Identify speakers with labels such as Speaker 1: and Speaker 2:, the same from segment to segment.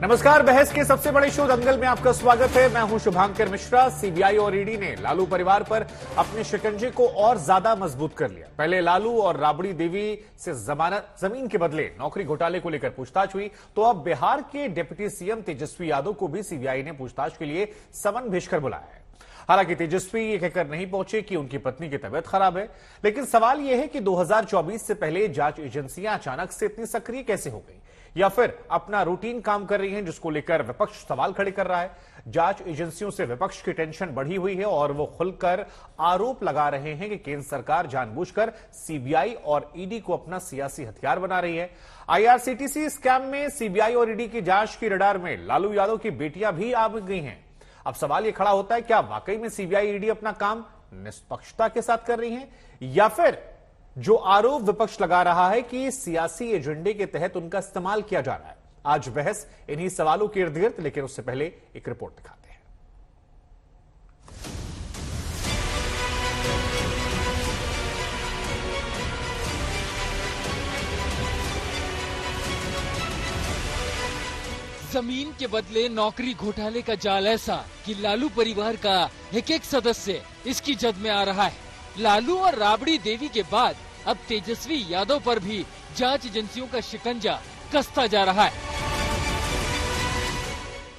Speaker 1: नमस्कार। बहस के सबसे बड़े शो दंगल में आपका स्वागत है। मैं हूं शुभांकर मिश्रा। सीबीआई और ईडी ने लालू परिवार पर अपने शिकंजे को और ज्यादा मजबूत कर लिया। पहले लालू और राबड़ी देवी से जमीन के बदले नौकरी घोटाले को लेकर पूछताछ हुई, तो अब बिहार के डिप्टी सीएम तेजस्वी यादव को भी सीबीआई ने पूछताछ के लिए समन भेजकर बुलाया है। हालांकि तेजस्वी ये कहकर नहीं पहुंचे कि उनकी पत्नी की तबीयत खराब है, लेकिन सवाल यह है कि 2024 से पहले जांच एजेंसियां अचानक से इतनी सक्रिय कैसे हो गई, या फिर अपना रूटीन काम कर रही हैं, जिसको लेकर विपक्ष सवाल खड़े कर रहा है। जांच एजेंसियों से विपक्ष की टेंशन बढ़ी हुई है और वो खुलकर आरोप लगा रहे हैं कि केंद्र सरकार जानबूझकर सीबीआई और ईडी को अपना सियासी हथियार बना रही है। आईआरसीटीसी स्कैम में सीबीआई और ईडी की जांच की रडार में लालू यादव की बेटियां भी आ गई हैं। अब सवाल यह खड़ा होता है, क्या वाकई में सीबीआई ईडी अपना काम निष्पक्षता के साथ कर रही है, या फिर जो आरोप विपक्ष लगा रहा है कि सियासी एजेंडे के तहत उनका इस्तेमाल किया जा रहा है। आज बहस इन्हीं सवालों के इर्द गिर्द, लेकिन उससे पहले एक रिपोर्ट दिखाते हैं।
Speaker 2: जमीन के बदले नौकरी घोटाले का जाल ऐसा कि लालू परिवार का एक एक सदस्य इसकी जद में आ रहा है। लालू और राबड़ी देवी के बाद अब तेजस्वी यादव पर भी जांच एजेंसियों का शिकंजा कसता जा रहा है।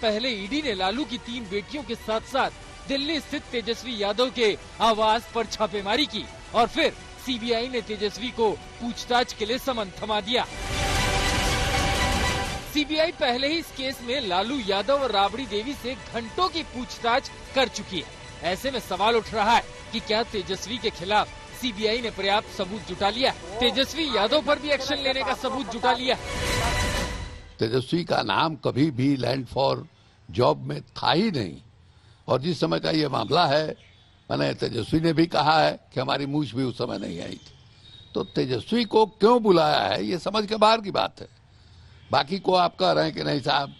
Speaker 2: पहले ईडी ने लालू की 3 बेटियों के साथ साथ दिल्ली स्थित तेजस्वी यादव के आवास पर छापेमारी की और फिर सीबीआई ने तेजस्वी को पूछताछ के लिए समन थमा दिया। सीबीआई पहले ही इस केस में लालू यादव और राबड़ी देवी से घंटों की पूछताछ कर चुकी है। ऐसे में सवाल उठ रहा है कि क्या तेजस्वी के खिलाफ सीबीआई ने पर्याप्त सबूत जुटा लिया, तेजस्वी यादव पर भी एक्शन लेने का सबूत जुटा लिया।
Speaker 3: तेजस्वी का नाम कभी भी लैंड फॉर जॉब में था ही नहीं, और जिस समय का ये मामला है, मैंने तेजस्वी ने भी कहा है कि हमारी मूछ भी उस समय नहीं आई थी। तो तेजस्वी को क्यों बुलाया है, ये समझ के बाहर की बात है। बाकी को आप कह रहे हैं कि नहीं साहब,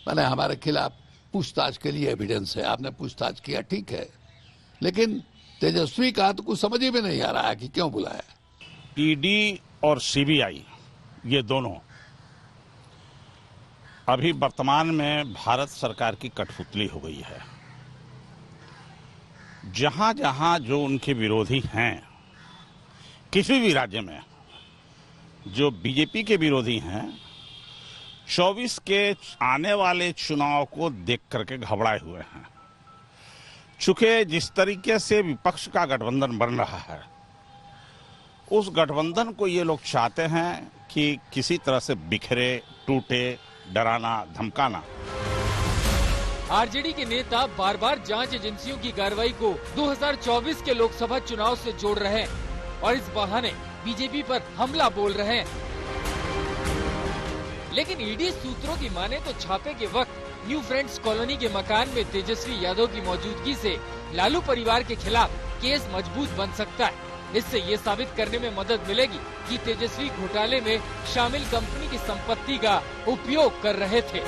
Speaker 3: मैंने हमारे खिलाफ पूछताछ के लिए एविडेंस है, आपने पूछताछ किया, ठीक है, लेकिन तेजस्वी का तो कुछ समझ ही में नहीं आ रहा है कि क्यों बुलाया।
Speaker 4: ईडी और सीबीआई ये दोनों अभी वर्तमान में भारत सरकार की कठपुतली हो गई है। जहां जहां जो उनके विरोधी हैं, किसी भी राज्य में जो बीजेपी के विरोधी हैं, 24 के आने वाले चुनाव को देख करके घबराए हुए हैं। चूंकि जिस तरीके से विपक्ष का गठबंधन बन रहा है, उस गठबंधन को ये लोग चाहते हैं कि किसी तरह से बिखरे, टूटे, डराना, धमकाना।
Speaker 2: आरजेडी के नेता बार बार जांच एजेंसियों की कार्रवाई को 2024 के लोकसभा चुनाव से जोड़ रहे हैं और इस बहाने बीजेपी पर हमला बोल रहे हैं। लेकिन ईडी सूत्रों की माने तो छापे के वक्त न्यू फ्रेंड्स कॉलोनी के मकान में तेजस्वी यादव की मौजूदगी से लालू परिवार के खिलाफ केस मजबूत बन सकता है। इससे ये साबित करने में मदद मिलेगी कि तेजस्वी घोटाले में शामिल कंपनी की संपत्ति का उपयोग कर रहे थे।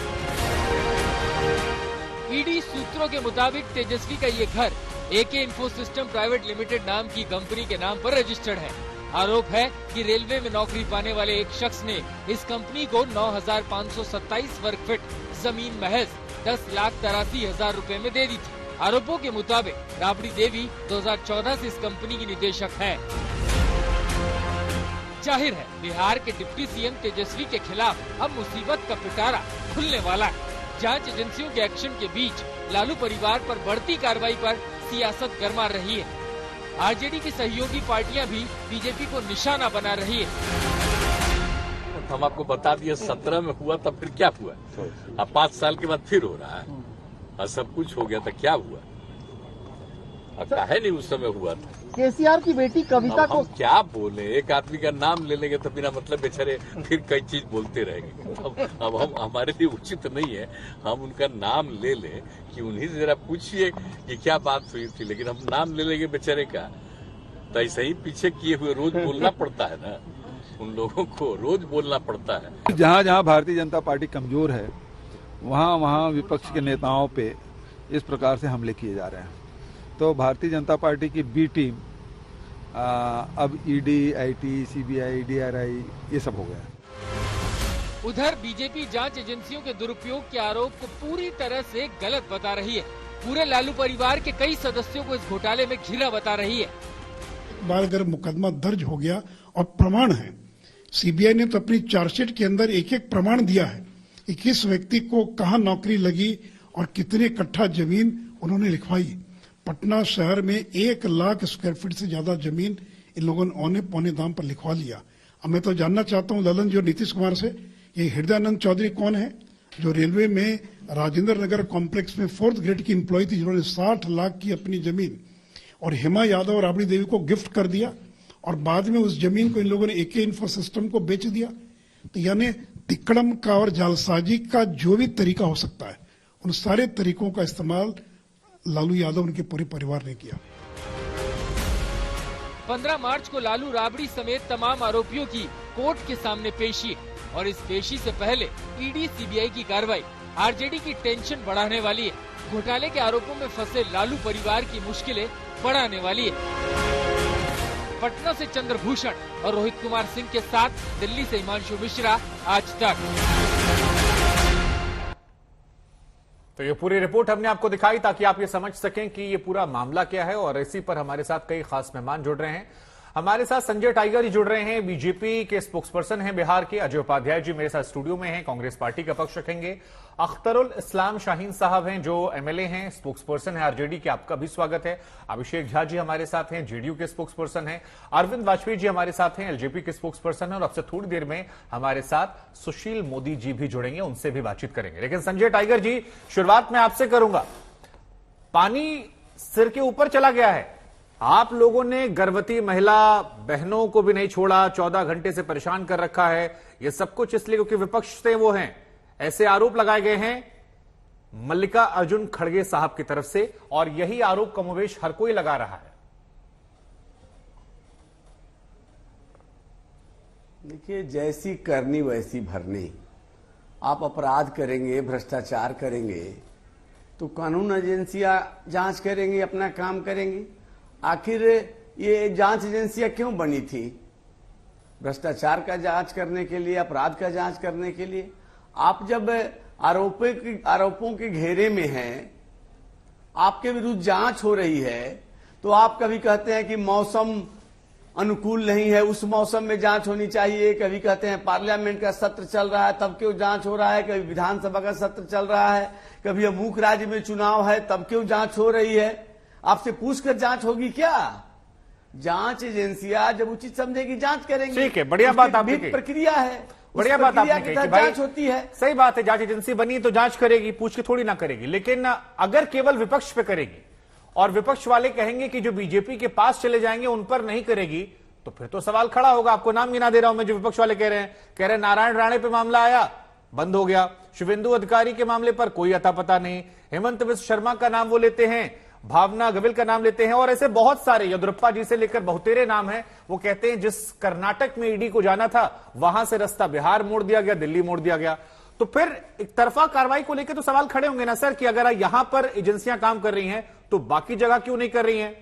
Speaker 2: ईडी सूत्रों के मुताबिक तेजस्वी का ये घर एके इन्फो सिस्टम प्राइवेट लिमिटेड नाम की कंपनी के नाम पर रजिस्टर्ड है। आरोप है कि रेलवे में नौकरी पाने वाले एक शख्स ने इस कंपनी को 9,527 वर्ग फीट जमीन महज 10,83,000 रुपए में दे दी थी। आरोपों के मुताबिक राबड़ी देवी 2014 से इस कंपनी की निदेशक है। जाहिर है बिहार के डिप्टी सीएम तेजस्वी के खिलाफ अब मुसीबत का पिटारा खुलने वाला है। जांच एजेंसियों के एक्शन के बीच लालू परिवार पर बढ़ती कार्रवाई पर सियासत गरमा रही है। आरजेडी की सहयोगी पार्टियां भी बीजेपी को निशाना बना रही है।
Speaker 5: हम आपको बता दिए 17 में हुआ था, फिर क्या हुआ? अब 5 साल के बाद फिर हो रहा है और सब कुछ हो गया था, क्या हुआ? अब काहे नहीं उस समय हुआ था?
Speaker 6: केसीआर की बेटी कविता को
Speaker 5: क्या बोले, एक आदमी का नाम ले लेंगे तो बिना मतलब बेचारे फिर कई चीज बोलते रहेंगे। अब हम हमारे लिए उचित नहीं है हम उनका नाम ले लें कि उन्हीं से जरा पूछिए कि क्या बात हुई थी, लेकिन हम नाम ले लेंगे बेचारे का, तो ऐसे ही पीछे किए हुए रोज बोलना पड़ता है ना, उन लोगों को रोज बोलना पड़ता है।
Speaker 7: जहाँ जहाँ भारतीय जनता पार्टी कमजोर है, वहाँ वहाँ विपक्ष के नेताओं पे इस प्रकार से हमले किए जा रहे हैं। तो भारतीय जनता पार्टी की बी टीम अब ईडी, आईटी, सीबीआई, डीआरआई ये सब हो गया।
Speaker 2: उधर बीजेपी जांच एजेंसियों के दुरुपयोग के आरोप को पूरी तरह से गलत बता रही है। पूरे लालू परिवार के कई सदस्यों को इस घोटाले में घिरा बता रही है।
Speaker 8: बार अगर मुकदमा दर्ज हो गया और प्रमाण है, सीबीआई ने तो अपनी चार्जशीट के अंदर एक एक प्रमाण दिया है कि किस व्यक्ति को कहां नौकरी लगी और कितने कट्ठा जमीन उन्होंने लिखवाई। पटना शहर में 1 लाख स्क्वायर फीट से ज्यादा जमीन इन लोगों ने औने पौने दाम पर लिखवा लिया। अब मैं तो जानना चाहता हूं ललन जी और नीतीश कुमार से, ये हृदयानंद चौधरी कौन है जो रेलवे में राजेंद्र नगर कॉम्प्लेक्स में 4th ग्रेड की एम्प्लॉय थी, जिन्होंने 60 लाख की अपनी जमीन और हेमा यादव और राबड़ी देवी को गिफ्ट कर दिया और बाद में उस जमीन को इन लोगों ने एके इंफो सिस्टम को बेच दिया। तो यानी तिकड़म का और जालसाजी का जो भी तरीका हो सकता है, उन सारे तरीकों का इस्तेमाल लालू यादव उनके पूरे परिवार ने किया।
Speaker 2: 15 मार्च को लालू राबड़ी समेत तमाम आरोपियों की कोर्ट के सामने पेशी और इस पेशी से पहले ईडी सीबीआई की कार्रवाई आरजेडी की टेंशन बढ़ाने वाली है। घोटाले के आरोपों में फंसे लालू परिवार की मुश्किलें बढ़ाने वाली है। पटना से चंद्रभूषण और रोहित कुमार सिंह के साथ दिल्ली से हिमांशु मिश्रा, आज तक।
Speaker 1: तो ये पूरी रिपोर्ट हमने आपको दिखाई ताकि आप ये समझ सकें कि ये पूरा मामला क्या है और इसी पर हमारे साथ कई खास मेहमान जुड़ रहे हैं। हमारे साथ संजय टाइगर जी जुड़ रहे हैं, बीजेपी के स्पोक्सपर्सन हैं बिहार के। अजय उपाध्याय जी मेरे साथ स्टूडियो में हैं, कांग्रेस पार्टी का पक्ष रखेंगे। अख्तरुल इस्लाम शाहीन साहब हैं जो एमएलए हैं, स्पोक्सपर्सन है आरजेडी के, आपका भी स्वागत है। अभिषेक झा जी हमारे साथ हैं, जेडीयू के स्पोक्सपर्सन हैं। अरविंद वाजपेयी जी हमारे साथ हैं, एलजेपी के स्पोक्सपर्सन हैं। और अब से थोड़ी देर में हमारे साथ सुशील मोदी जी भी जुड़ेंगे, उनसे भी बातचीत करेंगे। लेकिन संजय टाइगर जी, शुरुआत में आपसे करूंगा। पानी सिर के ऊपर चला गया है, आप लोगों ने गर्भवती महिला बहनों को भी नहीं छोड़ा, 14 घंटे से परेशान कर रखा है। ये सब कुछ इसलिए क्योंकि विपक्ष से वो हैं, ऐसे आरोप लगाए गए हैं मल्लिका अर्जुन खड़गे साहब की तरफ से, और यही आरोप कमोवेश हर कोई लगा रहा है।
Speaker 9: देखिए, जैसी करनी वैसी भरनी। आप अपराध करेंगे, भ्रष्टाचार करेंगे तो कानून एजेंसियां जांच करेंगी, अपना काम करेंगी। आखिर ये जांच एजेंसियां क्यों बनी थी? भ्रष्टाचार का जांच करने के लिए, अपराध का जांच करने के लिए। आप जब आरोपों के घेरे में हैं, आपके विरुद्ध जांच हो रही है, तो आप कभी कहते हैं कि मौसम अनुकूल नहीं है, उस मौसम में जांच होनी चाहिए। कभी कहते हैं पार्लियामेंट का सत्र चल रहा है तब क्यों जांच हो रहा है, कभी विधानसभा का सत्र चल रहा है, कभी अमुक राज्य में चुनाव है तब क्यों जांच हो रही है। आपसे पूछकर जांच होगी क्या? जांच एजेंसियां जब उचित समझेगी जांच करेंगे।
Speaker 1: ठीक है, बढ़िया बात आपने कही,
Speaker 9: प्रक्रिया है,
Speaker 1: बढ़िया बात आपने कही कि भाई
Speaker 9: जांच होती है।
Speaker 1: सही बात है, जांच एजेंसी बनी तो जांच करेगी, पूछ के थोड़ी ना करेगी। लेकिन अगर केवल विपक्ष पे करेगी और विपक्ष वाले कहेंगे कि जो बीजेपी के पास चले जाएंगे उन पर नहीं करेगी, तो फिर तो सवाल खड़ा होगा। आपको नाम गिना दे रहा हूं मैं जो विपक्ष वाले कह रहे हैं नारायण राणे पे मामला आया, बंद हो गया। शुभेंदु अधिकारी के मामले पर कोई अता पता नहीं। हेमंत बिश्व शर्मा का नाम वो लेते हैं, भावना गविल का नाम लेते हैं, और ऐसे बहुत सारे, येदियुरप्पा जी से लेकर बहुतेरे नाम हैं। वो कहते हैं जिस कर्नाटक में ईडी को जाना था वहां से रास्ता बिहार मोड़ दिया गया, दिल्ली मोड़ दिया गया। तो फिर एक तरफा कार्रवाई को लेकर तो सवाल खड़े होंगे ना सर कि अगर यहां पर एजेंसियां काम कर रही हैं तो बाकी जगह क्यों नहीं कर रही हैं?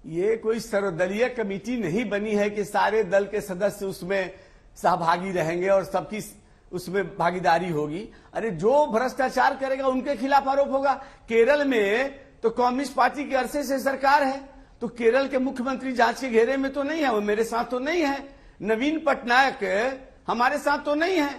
Speaker 9: ये कोई सर्वदलीय कमेटी नहीं बनी है कि सारे दल के सदस्य उसमें सहभागी रहेंगे और सबकी उसमें भागीदारी होगी। अरे जो भ्रष्टाचार करेगा उनके खिलाफ आरोप होगा। केरल में तो कम्युनिस्ट पार्टी के अरसे से सरकार है, तो केरल के मुख्यमंत्री जांच के घेरे में तो नहीं है, वो मेरे साथ तो नहीं है। नवीन पटनायक हमारे साथ तो नहीं है।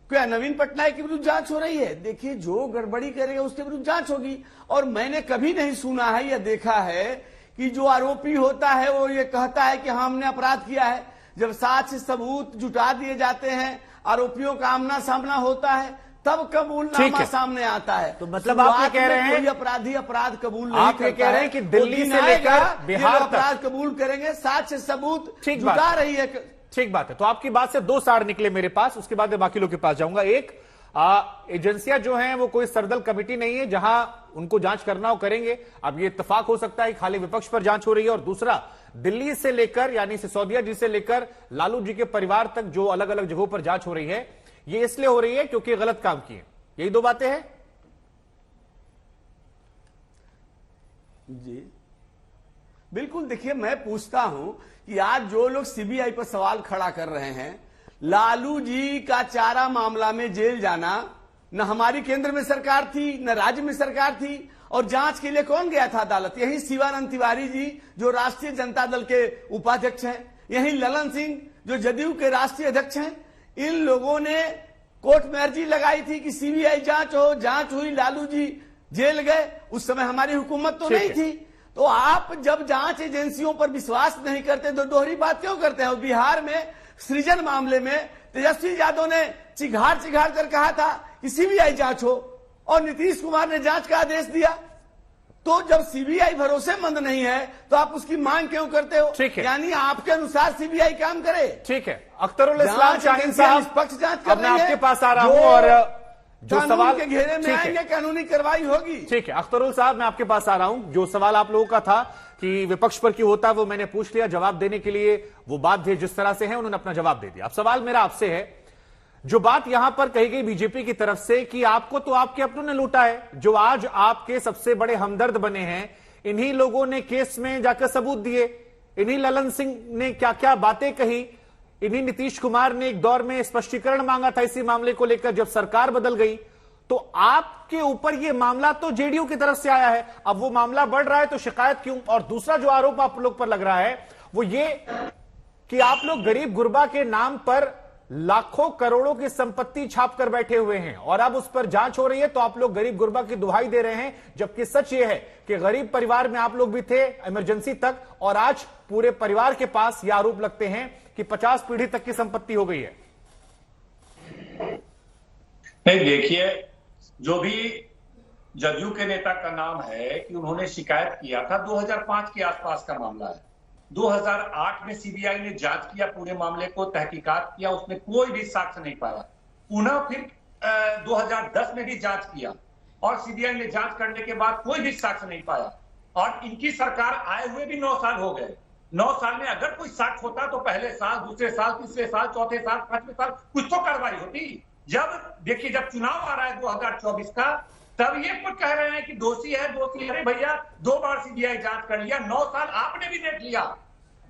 Speaker 9: क्या नवीन पटनायक के विरुद्ध जांच हो रही है? देखिए, जो गड़बड़ी करेगा उसके विरुद्ध जांच होगी। और मैंने कभी नहीं सुना है या देखा है कि जो आरोपी होता है वो ये कहता है कि हमने अपराध किया है। जब साक्ष्य सबूत जुटा दिए जाते हैं, आरोपियों का आमना सामना होता है, तब कबूलनामा सामने आता है।
Speaker 1: तो मतलब आप ये कह रहे हैं
Speaker 9: कोई अपराधी अपराध कबूल नहीं
Speaker 1: आप ये कह रहे हैं कि दिल्ली से लेकर बिहार तक
Speaker 9: अपराध कबूल करेंगे, साक्ष्य सबूत जुटा रही है।
Speaker 1: ठीक बात है। तो आपकी बात से 2 सार निकले मेरे पास, उसके बाद मैं बाकी लोग के पास जाऊंगा। एक, एजेंसियां जो हैं वो कोई सरदल कमेटी नहीं है, जहां उनको जांच करना हो करेंगे। अब ये इत्तेफाक हो सकता है खाली विपक्ष पर जांच हो रही है। और दूसरा, दिल्ली से लेकर यानी सिसोदिया जी से लेकर लालू जी के परिवार तक जो अलग अलग जगहों पर जांच हो रही है, ये इसलिए हो रही है क्योंकि गलत काम किए। यही 2 बातें हैं
Speaker 9: जी। बिल्कुल। देखिए, मैं पूछता हूं कि आज जो लोग सीबीआई पर सवाल खड़ा कर रहे हैं, लालू जी का चारा मामला में जेल जाना, न हमारी केंद्र में सरकार थी न राज्य में सरकार थी, और जांच के लिए कौन गया था अदालत? यही शिवानंद तिवारी जी जो राष्ट्रीय जनता दल के उपाध्यक्ष हैं, यही ललन सिंह जो जदयू के राष्ट्रीय अध्यक्ष हैं। इन लोगों ने कोर्ट में अर्जी लगाई थी कि सीबीआई जांच हो, जांच हुई, लालू जी जेल गए। उस समय हमारी हुकूमत तो नहीं थी। तो आप जब जांच एजेंसियों पर विश्वास नहीं करते तो दोहरी बात क्यों करते हैं? बिहार में सृजन मामले में तेजस्वी यादव ने चिघाड़ कर कहा था कि सीबीआई जांच हो, और नीतीश कुमार ने जांच का आदेश दिया। तो जब सीबीआई भरोसेमंद नहीं है तो आप उसकी मांग क्यों करते हो?
Speaker 1: ठीक है,
Speaker 9: यानी आपके अनुसार सीबीआई काम करे।
Speaker 1: ठीक है, अख्तरुल इस्लाम शाहीन साहब,
Speaker 9: निष्पक्ष जांच
Speaker 1: अब मैं आपके पास आ रहा हूं और जो सवाल
Speaker 9: के घेरे में आएंगे कानूनी कार्रवाई होगी।
Speaker 1: ठीक है, अख्तरुल साहब, मैं आपके पास आ रहा हूं। जो सवाल आप लोगों का था कि विपक्ष पर क्यों होता है, वो मैंने पूछ लिया। जवाब देने के लिए वो बाध्य जिस तरह से है, उन्होंने अपना जवाब दे दिया। अब सवाल मेरा आपसे है, जो बात यहां पर कही गई बीजेपी की तरफ से कि आपको तो आपके अपनों ने लूटा है, जो आज आपके सबसे बड़े हमदर्द बने हैं, इन्हीं लोगों ने केस में जाकर सबूत दिए, इन्हीं ललन सिंह ने क्या क्या बातें कही, इन्हीं नीतीश कुमार ने एक दौर में स्पष्टीकरण मांगा था इसी मामले को लेकर जब सरकार बदल गई। तो आपके ऊपर यह मामला तो जेडीयू की तरफ से आया है, अब वो मामला बढ़ रहा है तो शिकायत क्यों? और दूसरा जो आरोप आप लोग पर लग रहा है वो ये कि आप लोग गरीब गुरबा के नाम पर लाखों करोड़ों की संपत्ति छाप कर बैठे हुए हैं, और अब उस पर जांच हो रही है तो आप लोग गरीब गुरबा की दुहाई दे रहे हैं, जबकि सच ये है कि गरीब परिवार में आप लोग भी थे इमरजेंसी तक, और आज पूरे परिवार के पास यह आरोप लगते हैं कि 50 पीढ़ी तक की संपत्ति हो गई है।
Speaker 10: नहीं, देखिए, जो भी जदयू के नेता का नाम है कि उन्होंने शिकायत किया था, 2005 के आसपास का मामला है। 2008 में सीबीआई ने जांच किया, पूरे मामले को तहकीकात किया, उसमें कोई भी साक्ष्य नहीं पाया। पुनः फिर 2010 में भी जांच किया और सीबीआई ने जांच करने के बाद कोई भी साक्ष्य नहीं पाया, और इनकी सरकार आए हुए भी 9 साल हो गए। 9 साल में अगर कोई साक्ष्य होता तो पहले साल, दूसरे साल, तीसरे साल, चौथे साल, 5वें साल कुछ तो कार्रवाई होती। जब देखिए, जब चुनाव आ रहा है 2024 का, तब ये कुछ कह रहे हैं कि दोषी है, दोषी। अरे भैया, 2 बार सीबीआई जांच कर लिया, 9 साल आपने भी देख लिया।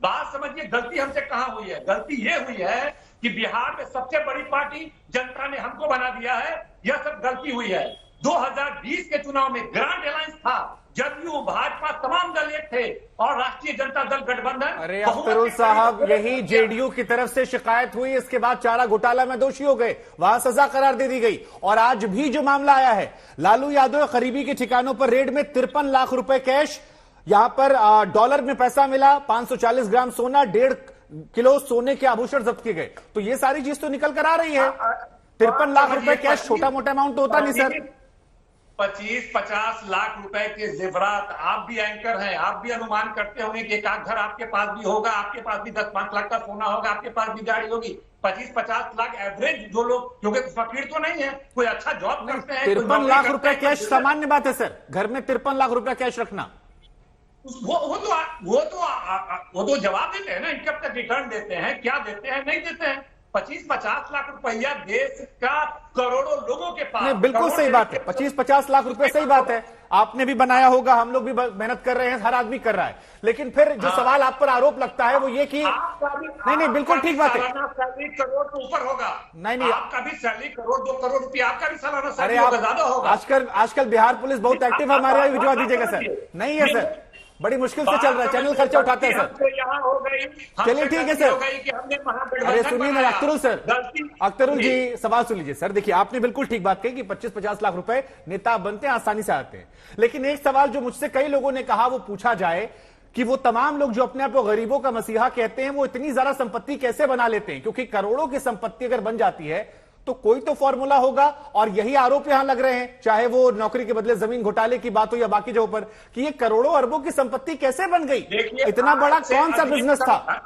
Speaker 10: बात समझिए, गलती हमसे कहां हुई है? गलती ये हुई है कि बिहार में सबसे बड़ी पार्टी जनता ने हमको बना दिया है, यह सब गलती हुई है। 2020 के चुनाव में ग्रांड अलायंस था, जदयू, भाजपा, तमाम दल एक थे, और राष्ट्रीय जनता दल गठबंधन।
Speaker 1: अरे अख्तरुल साहब, यही जेडीयू की तरफ से शिकायत हुई, इसके बाद चारा घोटाला में दोषी हो गए, वहां सजा करार दे दी गई, और आज भी जो मामला आया है, लालू यादव करीबी के ठिकानों पर रेड में 53 लाख रुपए कैश, यहां पर डॉलर में पैसा मिला, 540 ग्राम सोना, 1.5 किलो सोने के आभूषण जब्त किए गए। तो ये सारी चीज तो निकल कर आ रही है। 53 लाख रुपए कैश छोटा मोटा अमाउंट तो होता नहीं सर।
Speaker 10: 25-50 लाख रुपए के जेवरात, आप भी एंकर हैं, आप भी अनुमान करते होंगे कि एक आध घर आपके पास भी होगा, आपके पास भी 10-5 लाख का सोना होगा, आपके पास भी गाड़ी होगी। 25-50 लाख एवरेज जो लोग, क्योंकि फकीर तो नहीं है, कोई अच्छा जॉब करते हैं।
Speaker 1: 53 लाख रुपए कैश सामान्य बात है सर, घर में 53 लाख रुपए कैश रखना।
Speaker 10: वो तो जवाब देते हैं ना, इनकम टैक्स रिटर्न देते हैं, क्या देते हैं, नहीं देते हैं। 25-50 लाख रुपया देश का करोड़ों लोगों के पास।
Speaker 1: नहीं, बिल्कुल सही बात है, 25-50 लाख रुपए सही बात है, आपने भी बनाया होगा, हम लोग भी मेहनत कर रहे हैं, हर आदमी कर रहा है। लेकिन फिर जो सवाल आप पर आरोप लगता है वो ये कि नहीं, बिल्कुल ठीक बात है,
Speaker 10: सैलरी करोड़ के ऊपर होगा।
Speaker 1: नहीं,
Speaker 10: आपका भी सैलरी करोड़, 2 करोड़ रुपया आपका भी सालाना
Speaker 1: अरे
Speaker 10: सैलरी ज्यादा होगा।
Speaker 1: आजकल बिहार पुलिस बहुत एक्टिव है, हमारे यहाँ भिजवा दीजिएगा सर। नहीं है सर, बड़ी मुश्किल से चल रहा है, चैनल खर्चा उठाते हैं सर। चलिए ठीक है सर। अरे सुनिए ना अख्तरुल सर, अख्तरुल जी सवाल सुन लीजिए सर। देखिए, आपने बिल्कुल ठीक बात कही कि 25-50 लाख रुपए नेता बनते हैं, आसानी से आते हैं। लेकिन एक सवाल जो मुझसे कई लोगों ने कहा वो पूछा जाए कि वो तमाम लोग जो अपने आप को गरीबों का मसीहा कहते हैं, वो इतनी ज्यादा संपत्ति कैसे बना लेते हैं? क्योंकि करोड़ों की संपत्ति अगर बन जाती है तो कोई तो फॉर्मूला होगा, और यही आरोप यहां लग रहे हैं, चाहे वो नौकरी के बदले जमीन घोटाले की बात हो या बाकी जगहों पर, कि ये करोड़ों अरबों की संपत्ति कैसे बन गई? इतना बड़ा कौन सा बिजनेस था?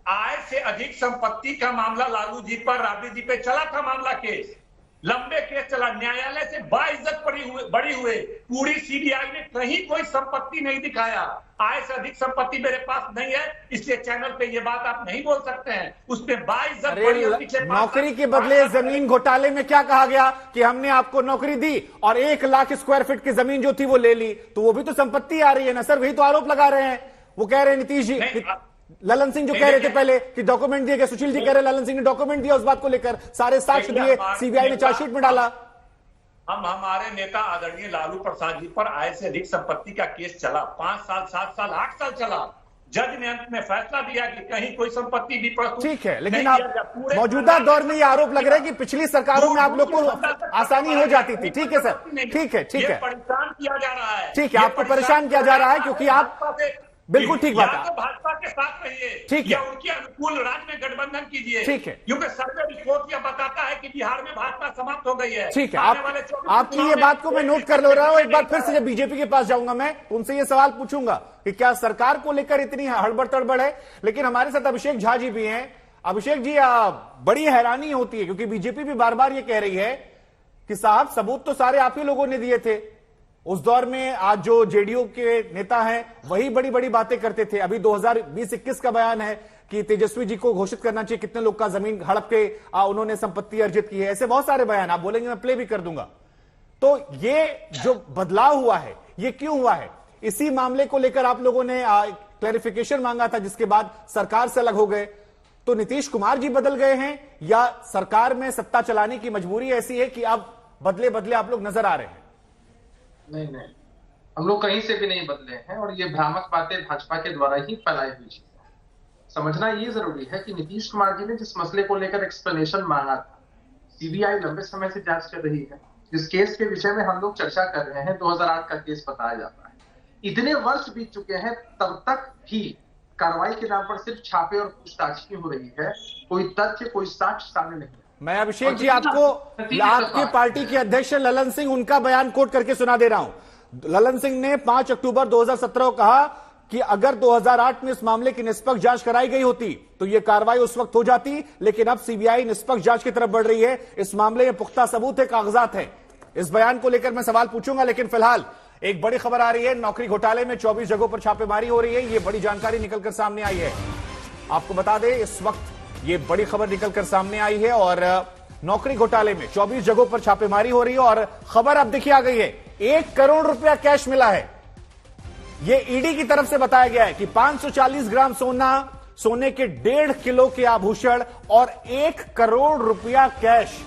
Speaker 10: आय से अधिक संपत्ति का मामला लालू जी पर, राबड़ी जी पे चला था मामला, केस लंबे केस चला, न्यायालय से बाइज्जत बड़ी हुए, पूरी सीबीआई ने कहीं कोई संपत्ति नहीं दिखाया। आय से अधिक संपत्ति मेरे पास नहीं है, इसलिए चैनल पे ये बात आप नहीं बोल सकते हैं। उसमें बाइज्जत बड़ी।
Speaker 1: नौकरी के बदले जमीन घोटाले में क्या कहा गया कि हमने आपको नौकरी दी और 1 लाख स्क्वायर फीट की जमीन जो थी वो ले ली, तो वो भी तो संपत्ति आ रही है ना सर, वही तो आरोप लगा रहे हैं। वो कह रहे हैं नीतीश जी, ललन सिंह जो कह रहे थे पहले कि डॉक्यूमेंट दिए गए, सुशील जी कह रहे हैं ललन सिंह ने डॉक्यूमेंट दिया उस बात को लेकर, सारे साक्ष्य दिए, सीबीआई ने चार्जशीट में डाला।
Speaker 10: हम हमारे नेता आदरणीय लालू प्रसाद जी पर आय से अधिक संपत्ति का केस चला, 5 साल 7 साल 8 साल चला। जज ने अंत में फैसला दिया कि कहीं कोई संपत्ति भी प्रस्तुत
Speaker 1: ठीक है, लेकिन आप मौजूदा दौर में ये आरोप लग रहा है कि पिछली सरकारों में आप लोग को आसानी हो जाती थी। ठीक है सर, ठीक है, ठीक है,
Speaker 10: परेशान किया जा रहा है,
Speaker 1: ठीक है, आपको परेशान किया जा रहा है क्योंकि आप बिल्कुल ठीक बात है,
Speaker 10: तो भाजपा के साथ रहिए,
Speaker 1: ठीक है,
Speaker 10: उनके अनुकूल राज्य में गठबंधन कीजिए,
Speaker 1: ठीक है,
Speaker 10: क्योंकि सर्वे रिपोर्ट यह बताता है कि बिहार में भाजपा समाप्त हो गई है।
Speaker 1: ठीक है, आपकी ये बात को मैं नोट कर ले रहा हूं। एक बार फिर से जब बीजेपी के पास जाऊंगा मैं उनसे ये सवाल पूछूंगा कि क्या सरकार को लेकर इतनी हड़बड़ तड़बड़ है। लेकिन हमारे साथ अभिषेक झा जी भी हैं। अभिषेक जी, बड़ी हैरानी होती है क्योंकि बीजेपी भी बार बार ये कह रही है कि साहब सबूत तो सारे आप ही लोगों ने दिए थे उस दौर में। आज जो जेडीयू के नेता हैं वही बड़ी बड़ी बातें करते थे। अभी 2020-21 का बयान है कि तेजस्वी जी को घोषित करना चाहिए कितने लोग का जमीन हड़प के उन्होंने संपत्ति अर्जित की है। ऐसे बहुत सारे बयान आप बोलेंगे, मैं प्ले भी कर दूंगा। तो ये जो बदलाव हुआ है ये क्यों हुआ है? इसी मामले को लेकर आप लोगों ने क्लैरिफिकेशन मांगा था, जिसके बाद सरकार से अलग हो गए। तो नीतीश कुमार जी बदल गए हैं या सरकार में सत्ता चलाने की मजबूरी ऐसी है कि अब बदले बदले आप लोग नजर आ रहे हैं?
Speaker 11: नहीं, हम लोग कहीं से भी नहीं बदले हैं और ये भ्रामक बातें भाजपा के द्वारा ही फैलाई हुई चीज है। समझना ये जरूरी है कि नीतीश कुमार जी ने जिस मसले को लेकर एक्सप्लेनेशन मांगा था, सीबीआई लंबे समय से जांच कर रही है। जिस केस के विषय में हम लोग चर्चा कर रहे हैं 2008 का केस बताया जाता है। इतने वर्ष बीत चुके हैं, तब तक भी कार्रवाई के नाम पर सिर्फ छापे और पूछताछ की हो रही है, कोई तथ्य कोई साक्ष्य सामने नहीं।
Speaker 1: मैं अभिषेक जी आपको आपके पार्टी के अध्यक्ष ललन सिंह उनका बयान कोट करके सुना दे रहा हूं। ललन सिंह ने 5 अक्टूबर 2017 को कहा कि अगर 2008 में इस मामले की निष्पक्ष जांच कराई गई होती तो यह कार्रवाई उस वक्त हो जाती, लेकिन अब सीबीआई निष्पक्ष जांच की तरफ बढ़ रही है। इस मामले में पुख्ता सबूत है, कागजात है। इस बयान को लेकर मैं सवाल पूछूंगा, लेकिन फिलहाल एक बड़ी खबर आ रही है। नौकरी घोटाले में 24 जगहों पर छापेमारी हो रही है। यह बड़ी जानकारी निकलकर सामने आई है। आपको बता दें, इस वक्त ये बड़ी खबर निकलकर सामने आई है और नौकरी घोटाले में 24 जगहों पर छापेमारी हो रही है। और खबर अब देखिए आ गई है, 1 करोड़ रुपया कैश मिला है। यह ईडी की तरफ से बताया गया है कि 540 ग्राम सोना, सोने के 1.5 किलो के आभूषण और 1 करोड़ रुपया कैश।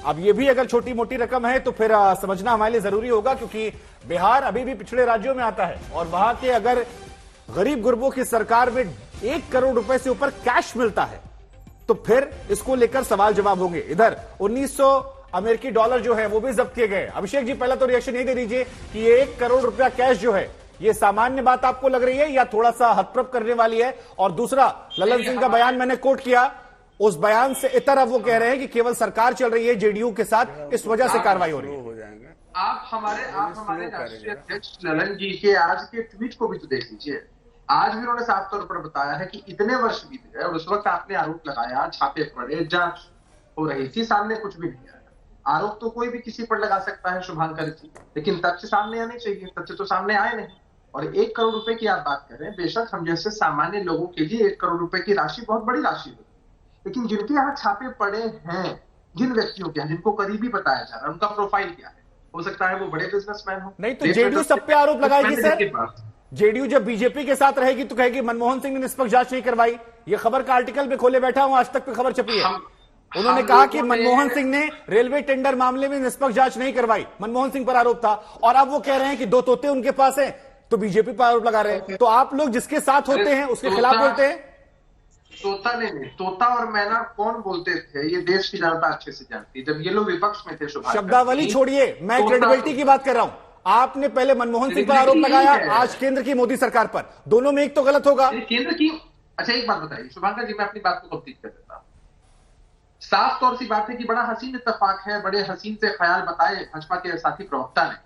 Speaker 1: अब यह भी अगर छोटी मोटी रकम है तो फिर समझना हमारे लिए जरूरी होगा, क्योंकि बिहार अभी भी पिछड़े राज्यों में आता है और वहां के अगर गरीब गुरबों की सरकार में 1 करोड़ रुपए से ऊपर कैश मिलता है तो फिर इसको लेकर सवाल जवाब होंगे। इधर 1900 अमेरिकी डॉलर जो है वो भी जब्त किए गए। अभिषेक जी, पहला तो रिएक्शन यही दे दीजिए कि ये 1 करोड़ रुपया कैश जो है ये सामान्य बात आपको लग रही है या थोड़ा सा हतप्रभ करने वाली है? और दूसरा, ललन सिंह का बयान मैंने कोट किया, उस बयान से इतर अब वो कह रहे हैं कि केवल सरकार चल रही है जेडीयू के साथ, इस वजह से कार्रवाई हो रही है।
Speaker 11: आप हमारे राष्ट्रीय अध्यक्ष ललन जी के आज के ट्वीट को भी तो देख लीजिए। आज भी उन्होंने साफ तौर पर बताया है कि इतने वर्ष बीत गए और उस वक्त आपने आरोप लगाया, छापे पड़े, जांच हो रही थी, सामने कुछ भी नहीं आया। आरोप तो कोई भी किसी पर लगा सकता है, शुभांकर जी, लेकिन तथ्य सामने आने चाहिए। तथ्य तो सामने आए नहीं। और 1 करोड़ रुपए की आप बात कर रहे हैं, बेशक हम जैसे सामान्य लोगों के लिए 1 करोड़ रुपए की राशि बहुत बड़ी राशि होती है, लेकिन जिनके यहाँ छापे पड़े हैं, जिन व्यक्तियों के यहाँ, जिनको करीबी बताया जा रहा है, उनका प्रोफाइल क्या है? हो सकता है वो बड़े बिजनेसमैन हो।
Speaker 1: नहीं तो जेडीयू सब पे आरोप लगाएगी सर। जेडीयू जब बीजेपी के साथ रहेगी तो कहेगी मनमोहन सिंह ने निष्पक्ष जांच नहीं करवाई। ये खबर का आर्टिकल में खोले बैठा हूं, आज तक पे खबर छपी है। उन्होंने कहा कि मनमोहन सिंह ने रेलवे टेंडर मामले में निष्पक्ष जांच नहीं करवाई, मनमोहन सिंह पर आरोप था। और अब वो कह रहे हैं कि 2 तोते उनके पास हैं तो बीजेपी पर आरोप लगा रहे हैं। तो आप लोग जिसके साथ होते हैं उसके खिलाफ बोलते हैं।
Speaker 11: तोता नहीं, तोता और मैना कौन बोलते थे ये देश की जनता अच्छे से जानती है। जब ये लोग विपक्ष में थे,
Speaker 1: शब्दावली छोड़िए, मैं क्रेडिबिलिटी की बात कर रहा हूं। आपने पहले मनमोहन सिंह पर आरोप लगाया, आज केंद्र की मोदी सरकार पर, दोनों में एक तो गलत होगा।
Speaker 11: केंद्र की, अच्छा एक बात बताइए शुभांकर जी, मैं अपनी बात को कंप्लीट कर देता हूं। साफ तौर सी बात है कि बड़ा हसीन इत्तेफाक है, बड़े हसीन से ख्याल बताए भाजपा के साथी प्रवक्ता ने,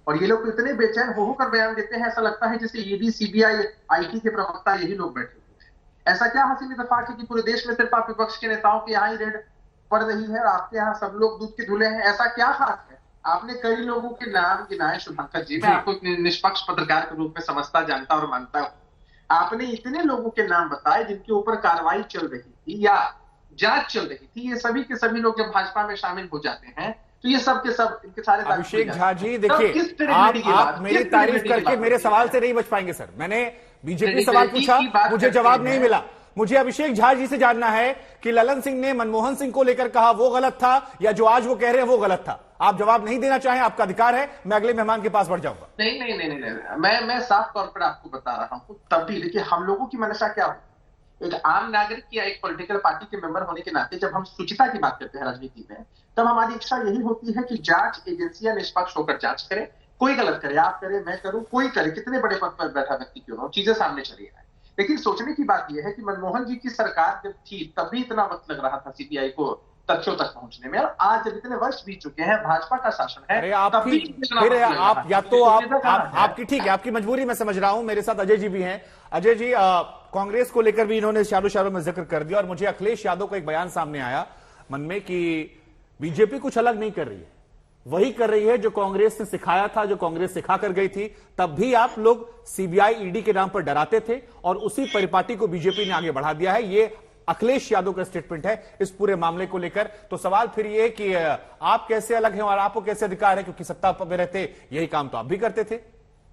Speaker 11: और ये लोग इतने बेचैन होकर बयान देते हैं, ऐसा लगता है जैसे ईडी, सीबीआई, आईटी के प्रवक्ता यही लोग बैठे हुए हैं। ऐसा क्या हसीन इत्तेफाक है कि पूरे देश में सिर्फ आप विपक्ष के नेताओं के यहाँ ही रेड पड़ रही है और आपके यहाँ सब लोग दूध के धुले हैं? ऐसा क्या खास है? आपने कई लोगों के नाम गिनाए शुभांकर जी, मैं आपको निष्पक्ष पत्रकार के रूप में समझता, जानता और मानता हूं। आपने इतने लोगों के नाम बताए जिनके ऊपर कार्रवाई चल रही थी या जांच चल रही थी। ये सभी के सभी लोग जब भाजपा में शामिल हो जाते हैं तो ये सब के सब इनके सारे।
Speaker 1: अभिषेक झा जी देखिए, आप मेरी तारीफ करके मेरे सवाल से नहीं बच पाएंगे सर। मैंने बीजेपी सवाल पूछा, मुझे जवाब नहीं मिला। मुझे अभिषेक झा जी से जानना है कि ललन सिंह ने मनमोहन सिंह को लेकर कहा वो गलत था या जो आज वो कह रहे हैं वो गलत था। आप जवाब नहीं देना चाहें, आपका अधिकार है। मैं अगले मेहमान के पास बढ़ जाऊंगा।
Speaker 11: नहीं, मैं साफ तौर पर आपको बता रहा हूं। तब भी देखिए, हम लोगों की मंशा क्या हो, एक आम नागरिक या एक पॉलिटिकल पार्टी के मेंबर होने के नाते जब हम शुचिता की बात करते हैं राजनीति में, तब हमारी इच्छा यही होती है कि जांच एजेंसियां निष्पक्ष होकर जांच करें। कोई गलत करे, आप करें, मैं करूं, कोई करे, कितने बड़े पद पर बैठा व्यक्ति क्यों ना हो, चीजें सामने चली आए। लेकिन सोचने की बात यह है कि मनमोहन जी की सरकार जब थी तब भी इतना वक्त लग रहा था सीबीआई को तथ्यों तक पहुंचने में, और आज जब इतने वर्ष बीत चुके हैं, भाजपा का शासन है,
Speaker 1: आपकी ठीक है, आपकी मजबूरी मैं समझ रहा हूं। मेरे साथ अजय जी भी हैं। अजय जी, कांग्रेस को लेकर भी इन्होंने शारों में जिक्र कर दिया और मुझे अखिलेश यादव का एक बयान सामने आया मन में कि बीजेपी कुछ अलग नहीं कर रही है, वही कर रही है जो कांग्रेस ने सिखाया था, जो कांग्रेस सिखा कर गई थी। तब भी आप लोग सीबीआई ईडी के नाम पर डराते थे और उसी परिपाटी को बीजेपी ने आगे बढ़ा दिया है। ये अखिलेश यादव का स्टेटमेंट है इस पूरे मामले को लेकर। तो सवाल फिर ये है कि आप कैसे अलग हैं और आपको कैसे अधिकार है, क्योंकि सत्ता पर रहते यही काम तो आप भी करते थे।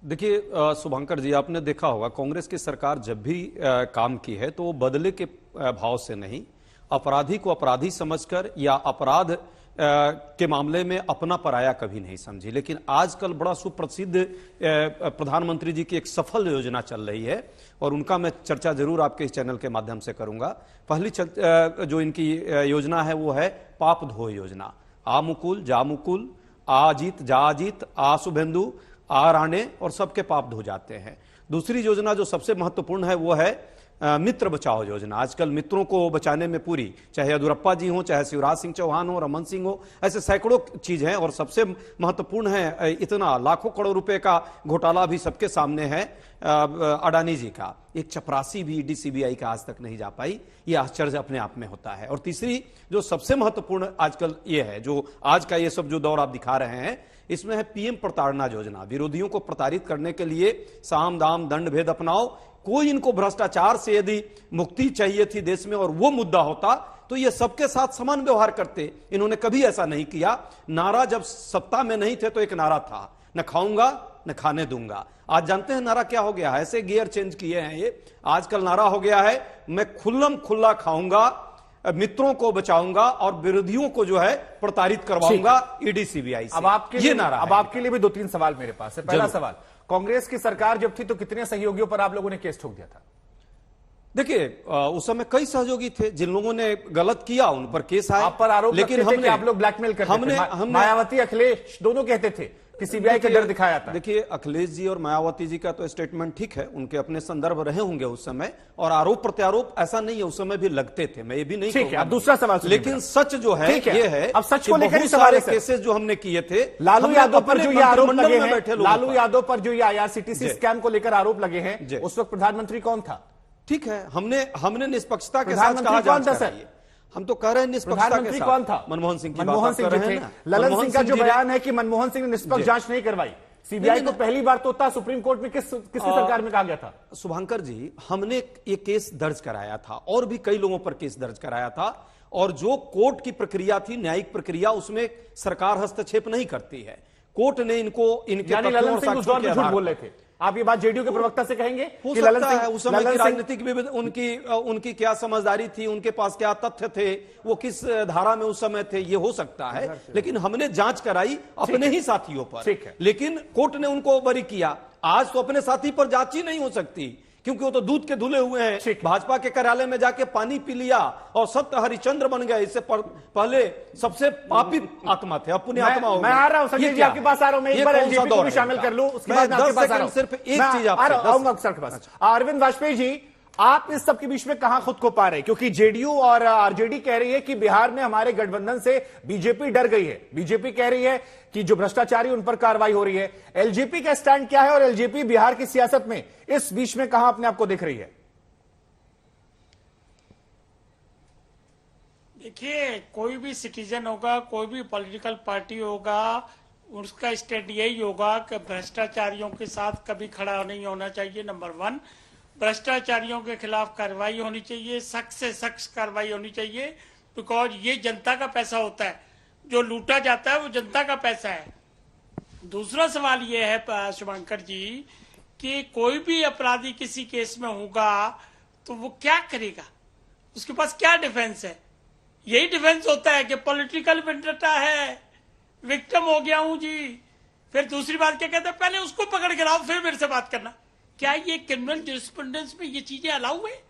Speaker 12: देखिए शुभंकर जी, आपने देखा होगा कांग्रेस की सरकार जब भी काम की है तो वो बदले के भाव से नहीं, अपराधी को अपराधी समझकर या अपराध के मामले में अपना पराया कभी नहीं समझी। लेकिन आजकल बड़ा सुप्रसिद्ध प्रधानमंत्री जी की एक सफल योजना चल रही है और उनका मैं चर्चा जरूर आपके इस चैनल के माध्यम से करूंगा। पहली जो इनकी योजना है वो है पाप धो योजना। आ मुकुल जा मुकुल, आ जीत जा जीत, आ शुभेंदु आ राणे, और सबके पाप धो जाते हैं। दूसरी योजना जो सबसे महत्वपूर्ण है वो है मित्र बचाओ योजना। आजकल मित्रों को बचाने में पूरी, चाहे येदियुरप्पा जी हो, चाहे शिवराज सिंह चौहान हो, रमन सिंह हो, ऐसे सैकड़ों चीज हैं। और सबसे महत्वपूर्ण है, इतना लाखों करोड़ रुपए का घोटाला भी सबके सामने है अडानी जी का। एक चपरासी भी ईडी सीबीआई का आज तक नहीं जा पाई, ये आश्चर्य अपने आप में होता है। और तीसरी जो सबसे महत्वपूर्ण आजकल ये है, जो आज का ये सब जो दौर आप दिखा रहे हैं, इसमें है पीएम प्रताड़ना योजना। विरोधियों को प्रताड़ित करने के लिए साम दाम दंड भेद अपनाओ। कोई इनको भ्रष्टाचार से यदि मुक्ति चाहिए थी देश में और वो मुद्दा होता तो ये सबके साथ समान व्यवहार करते। इन्होंने कभी ऐसा नहीं किया। नारा जब सत्ता में नहीं थे तो एक नारा था, न खाऊंगा न खाने दूंगा। आज जानते हैं नारा क्या हो गया है? ऐसे गियर चेंज किए हैं ये। आजकल नारा हो गया है, मैं खुल्लम खुल्ला खाऊंगा, मित्रों को बचाऊंगा और विरोधियों को जो है प्रताड़ित करवाऊंगा ईडी सीबीआई से।
Speaker 1: अब आपके लिए नारा, अब आपके लिए भी 2-3 सवाल मेरे पास है। पहला सवाल, कांग्रेस की सरकार जब थी तो कितने सहयोगियों पर आप लोगों ने केस ठोक दिया था?
Speaker 12: देखिए उस समय कई सहयोगी थे, जिन लोगों ने गलत किया उन पर केस आए।
Speaker 1: आप पर आरोप
Speaker 12: लेकिन
Speaker 1: हमने आप लोग ब्लैकमेल करते थे। मायावती अखिलेश दोनों कहते थे कि सीबीआई का डर दिखाया था।
Speaker 12: देखिए अखिलेश जी और मायावती जी का तो स्टेटमेंट ठीक है, उनके अपने संदर्भ रहे होंगे उस समय, और आरोप प्रत्यारोप ऐसा नहीं है, उस समय भी लगते थे, मैं ये भी नहीं कहूंगा।
Speaker 1: दूसरा सवाल,
Speaker 12: लेकिन सच जो है ये है,
Speaker 1: अब सच को लेकर
Speaker 12: सारे केसेस जो हमने किए थे,
Speaker 1: लालू यादव पर जो ये आरोप लगे हैं, लालू यादव पर जो ये आईआरसीटीसी स्कैम को लेकर आरोप लगे हैं, उस वक्त प्रधानमंत्री कौन था?
Speaker 12: ठीक है, हमने निष्पक्षता के साथ कहा जांच कराइए। हम तो कह रहे हैं निष्पक्षता के साथ।
Speaker 1: कौन था?
Speaker 12: मनमोहन सिंह की
Speaker 1: मनमोहन सिंह थे। ललन सिंह का जो बयान है कि मनमोहन सिंह ने निष्पक्ष जांच नहीं करवाई, सीबीआई को पहली बार तो था, सुप्रीम कोर्ट में किसकी सरकार में कहा गया था?
Speaker 12: शुभंकर जी, हमने ये केस दर्ज कराया था और भी कई लोगों पर केस दर्ज कराया था, और जो कोर्ट की प्रक्रिया थी, न्यायिक प्रक्रिया, उसमें सरकार हस्तक्षेप नहीं करती है। कोर्ट ने इनके
Speaker 1: ललन सिंह उस दौर में झूठ बोल रहे थे। आप ये बात जेडीयू के प्रवक्ता से कहेंगे?
Speaker 12: हो सकता है उस समय की राजनीतिक विविध उनकी क्या समझदारी थी, उनके पास क्या तथ्य थे, वो किस धारा में उस समय थे, ये हो सकता है। लेकिन हमने जांच कराई अपने ही साथियों पर, लेकिन कोर्ट ने उनको बरी किया। आज तो अपने साथी पर जांच ही नहीं हो सकती, क्योंकि वो तो दूध के धुले हुए हैं। भाजपा के कार्यालय में जाके पानी पी लिया और सत्य हरिचंद्र बन गए। इससे पहले सबसे पापित आत्मा थे, अपनी आत्मा हो गई।
Speaker 1: मैं आ रहा हूं संजय जी, आपके पास आ रहा हूं। मैं एक बार एलजेपी को भी शामिल कर लूं, उसके बाद आपके पास आ रहा हूं।
Speaker 12: सिर्फ एक चीज आऊंगा
Speaker 1: सर के पास। अरविंद वाजपेयी जी, आप इस सब के बीच में कहां खुद को पा रहे हैं? क्योंकि जेडीयू और आरजेडी कह रही है कि बिहार में हमारे गठबंधन से बीजेपी डर गई है। बीजेपी कह रही है कि जो भ्रष्टाचारी उन पर कार्रवाई हो रही है। एलजेपी का स्टैंड क्या है और एलजेपी बिहार की सियासत में इस बीच में कहां अपने आप को दिख रही है?
Speaker 13: देखिए, कोई भी सिटीजन होगा, कोई भी पॉलिटिकल पार्टी होगा, उसका स्टैंड यही होगा कि भ्रष्टाचारियों के साथ कभी खड़ा नहीं होना चाहिए। नंबर 1, भ्रष्टाचारियों के खिलाफ कार्रवाई होनी चाहिए, सख्त से सख्त कार्रवाई होनी चाहिए, बिकॉज ये जनता का पैसा होता है, जो लूटा जाता है वो जनता का पैसा है। दूसरा सवाल ये है शुभंकर जी कि कोई भी अपराधी किसी केस में होगा तो वो क्या करेगा, उसके पास क्या डिफेंस है? यही डिफेंस होता है कि पॉलिटिकल वेंडेटा है, विक्टिम हो गया हूं जी। फिर दूसरी बात क्या कहते हैं, पहले उसको पकड़ के लाओ फिर मेरे से बात करना। क्या ये क्रिमिनल जूरिस्प्रूडेंस में ये चीजें अलाउ है?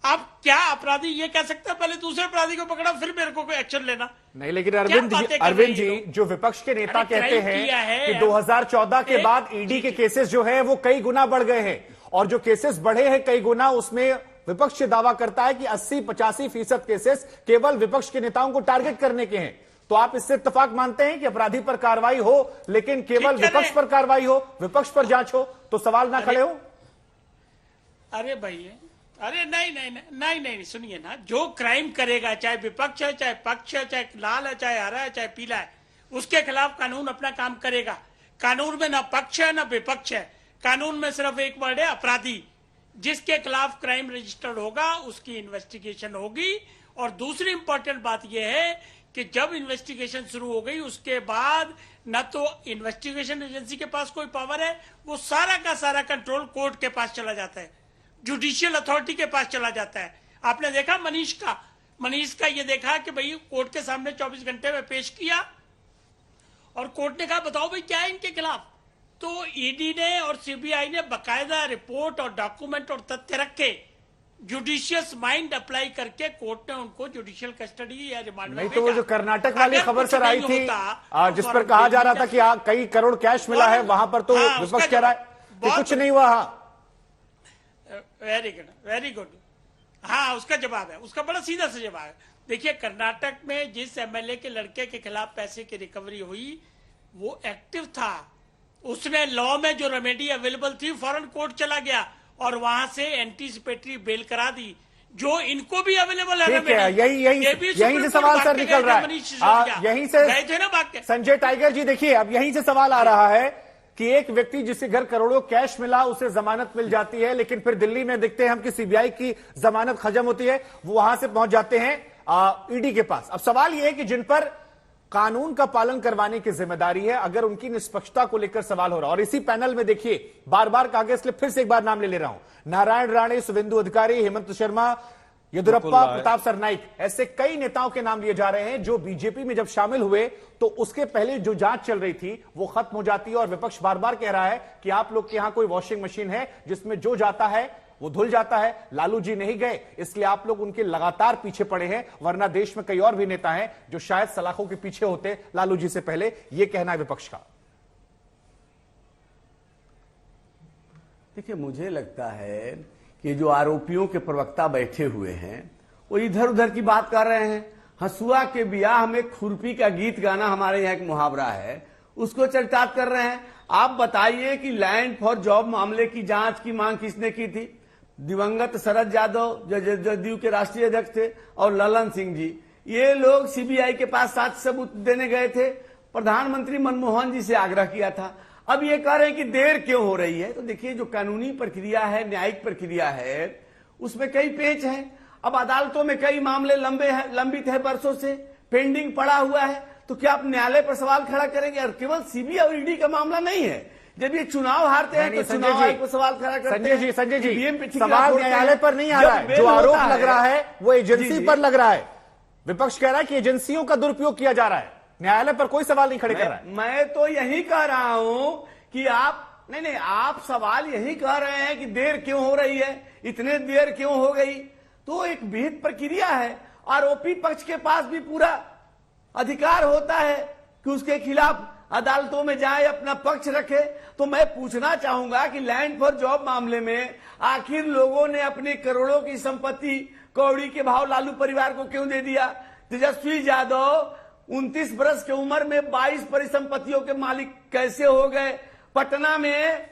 Speaker 13: आप क्या अपराधी ये कह सकते हैं पहले दूसरे अपराधी को पकड़ा फिर मेरे को एक्शन लेना?
Speaker 1: नहीं, लेकिन अरविंद जी जो विपक्ष के नेता कहते हैं कि 2014 के बाद ईडी के केसेस जो है वो कई गुना बढ़ गए हैं, और जो केसेस बढ़े हैं कई गुना, उसमें विपक्ष दावा करता है कि 80-85% केसेस केवल विपक्ष के नेताओं को टारगेट करने के हैं। तो आप इससे इत्तेफाक मानते हैं कि अपराधी पर कार्रवाई हो लेकिन केवल विपक्ष पर कार्रवाई हो, विपक्ष पर जांच हो, तो सवाल ना खड़े हो?
Speaker 13: अरे भाई, अरे नहीं, सुनिए ना, जो क्राइम करेगा, चाहे विपक्ष है, चाहे पक्ष है, चाहे लाल है, चाहे हरा है, चाहे पीला है, उसके खिलाफ कानून अपना काम करेगा। कानून में ना पक्ष है ना विपक्ष है, कानून में सिर्फ एक वर्ड है, अपराधी। जिसके खिलाफ क्राइम रजिस्टर्ड होगा उसकी इन्वेस्टिगेशन होगी। और दूसरी इंपॉर्टेंट बात यह है कि जब इन्वेस्टिगेशन शुरू हो गई उसके बाद न तो इन्वेस्टिगेशन एजेंसी के पास कोई पावर है, वो सारा का सारा कंट्रोल कोर्ट के पास चला जाता है, जुडिशियल अथॉरिटी के पास चला जाता है। आपने देखा मनीष का ये देखा कि भाई कोर्ट के सामने 24 घंटे में पेश किया और कोर्ट ने कहा बताओ भाई क्या है इनके खिलाफ। तो ईडी ने और सीबीआई ने बकायदा रिपोर्ट और डॉक्यूमेंट और तथ्य रखे, जुडिशियस माइंड अप्लाई करके कोर्ट ने उनको जुडिशियल कस्टडी या रिमांड में
Speaker 1: नहीं तो वो जो कर्नाटक वाली खबर सर आई थी जिस पर कहा जा रहा था कि कई करोड़ कैश मिला है, वहां पर तो विपक्ष कह रहा है कि कुछ नहीं हुआ।
Speaker 13: Very good. हाँ, उसका जवाब है, उसका बड़ा सीधा सा जवाब है। देखिए, कर्नाटक में जिस एमएलए के लड़के के खिलाफ पैसे की रिकवरी हुई वो एक्टिव था, उसने लॉ में जो रेमेडी अवेलेबल थी फौरन कोर्ट चला गया और वहां से एंटीसिपेटरी बेल करा दी, जो इनको भी अवेलेबल है।
Speaker 1: यही से सवाल सर निकल रहा है, यहीं से
Speaker 13: गए थे ना बात के
Speaker 1: संजय टाइगर जी। देखिए, अब यहीं से सवाल आ रहा है कि एक व्यक्ति जिसके घर करोड़ों कैश मिला उसे जमानत मिल जाती है, लेकिन फिर दिल्ली में देखते हैं हम कि सीबीआई की जमानत खत्म होती है, वो वहां से पहुंच जाते हैं ईडी के पास। अब सवाल यह है कि जिन पर कानून का पालन करवाने की जिम्मेदारी है, अगर उनकी निष्पक्षता को लेकर सवाल हो रहा है। और इसी पैनल में देखिए, बार बार कहा गया, इसलिए फिर से एक बार नाम ले रहा हूं, नारायण राणे, शुभेंदु अधिकारी, हेमंत शर्मा, येदियुरप्पा, प्रताप सरनाइक, ऐसे कई नेताओं के नाम लिए जा रहे हैं जो बीजेपी में जब शामिल हुए तो उसके पहले जो जांच चल रही थी वो खत्म हो जाती है। और विपक्ष बार बार कह रहा है कि आप लोग के यहां कोई वॉशिंग मशीन है जिसमें जो जाता है वो धुल जाता है, लालू जी नहीं गए, इसलिए आप लोग उनके लगातार पीछे पड़े हैं, वरना देश में कई और भी नेता हैं जो शायद सलाखों के पीछे होते लालू जी से पहले। यह कहना है विपक्ष का।
Speaker 9: देखिए, मुझे लगता है कि जो आरोपियों के प्रवक्ता बैठे हुए हैं वो इधर उधर की बात कर रहे हैं। हंसुआ के ब्याह में खुरपी का गीत गाना हमारे यहाँ एक मुहावरा है, उसको चरितार्थ कर रहे हैं। आप बताइए कि लैंड फॉर जॉब मामले की जांच की मांग किसने की थी? दिवंगत शरद यादव जो जदयू के राष्ट्रीय अध्यक्ष थे और ललन सिंह जी, ये लोग सीबीआई के पास साक्ष्य सबूत देने गए थे, प्रधानमंत्री मनमोहन जी से आग्रह किया था। अब ये कह रहे हैं कि देर क्यों हो रही है? तो देखिए, जो कानूनी प्रक्रिया है, न्यायिक प्रक्रिया है, उसमें कई पेच हैं। अब अदालतों में कई मामले लंबित है, वर्षों से पेंडिंग पड़ा हुआ है, तो क्या आप न्यायालय पर सवाल खड़ा करेंगे? और केवल सीबीआई और ईडी का मामला नहीं है, जब ये चुनाव हारते हैं तो चुनाव आयोग पर सवाल खड़ा करते हैं।
Speaker 1: संजय जी, सवाल न्यायालय पर नहीं आ रहा है, जो आरोप लग रहा है वो एजेंसी पर लग रहा है। विपक्ष कह रहा है कि एजेंसियों का दुरुपयोग किया जा रहा है, न्यायालय पर कोई सवाल नहीं खड़े कर रहा है।
Speaker 9: मैं तो यही कह रहा हूं कि आप सवाल यही कह रहे हैं कि देर क्यों हो रही है, इतने देर क्यों हो गई? तो एक विहित प्रक्रिया है, आरोपी पक्ष के पास भी पूरा अधिकार होता है कि उसके खिलाफ अदालतों में जाए, अपना पक्ष रखे। तो मैं पूछना चाहूंगा कि लैंड फॉर जॉब मामले में आखिर लोगों ने अपने करोड़ों की संपत्ति कौड़ी के भाव लालू परिवार को क्यों दे दिया? तेजस्वी यादव 29 वर्ष की उम्र में 22 परिसंपत्तियों के मालिक कैसे हो गए? पटना में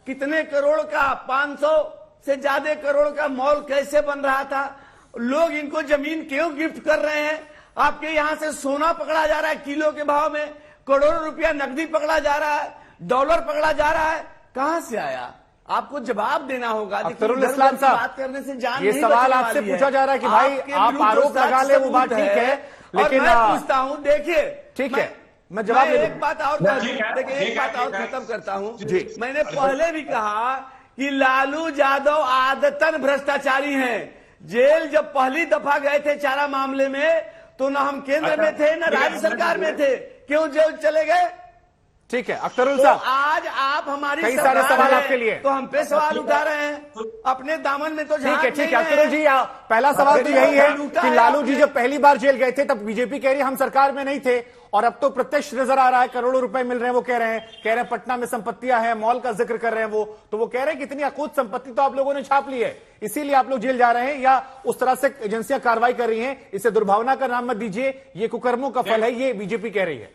Speaker 9: कितने करोड़ का, 500 से ज्यादा करोड़ का मॉल कैसे बन रहा था? लोग इनको जमीन क्यों गिफ्ट कर रहे हैं? आपके यहां से सोना पकड़ा जा रहा है किलो के भाव में, करोड़ों रुपया नकदी पकड़ा जा रहा है, डॉलर पकड़ा जा रहा है, कहां से आया? आपको जवाब देना होगा।
Speaker 1: अख्तरुल इस्लाम साहब,
Speaker 9: बात करने से जान
Speaker 1: ये
Speaker 9: नहीं
Speaker 1: सवाल आपसे पूछा जा रहा है कि भाई आप आरोप लगा ले, वो बात ठीक है, लेकिन
Speaker 9: मैं पूछता हूं, देखिए
Speaker 1: ठीक है, मैं जवाब
Speaker 9: एक बात और देखिए, एक बात और खत्म करता हूं जी। मैंने पहले भी कहा कि लालू यादव आदतन भ्रष्टाचारी हैं। जेल जब पहली दफा गए थे चारा मामले में तो ना हम केंद्र में थे ना राज्य सरकार में थे, क्यों जेल चले गए?
Speaker 1: ठीक है अख्तरुल
Speaker 9: तो
Speaker 1: साहब,
Speaker 9: आज आप हमारी
Speaker 1: कई सारे सवाल आपके लिए,
Speaker 9: तो हम पे सवाल उठा रहे हैं अपने दामन में। तो
Speaker 1: ठीक है अख्तरुल जी, पहला सवाल तो यही है कि लालू जी जब पहली बार जेल गए थे तब बीजेपी कह रही है हम सरकार में नहीं थे, और अब तो प्रत्यक्ष नजर आ रहा है करोड़ों रुपए मिल रहे हैं। वो कह रहे हैं पटना में संपत्तियां हैं, मॉल का जिक्र कर रहे हैं वो कह रहे हैं कि इतनी अकूत संपत्ति तो आप लोगों ने छाप ली है, इसीलिए आप लोग जेल जा रहे हैं, या उस तरह से एजेंसियां कार्रवाई कर रही हैं। इसे दुर्भावना का नाम मत दीजिए, ये कुकर्मों का फल है, ये बीजेपी कह रही है।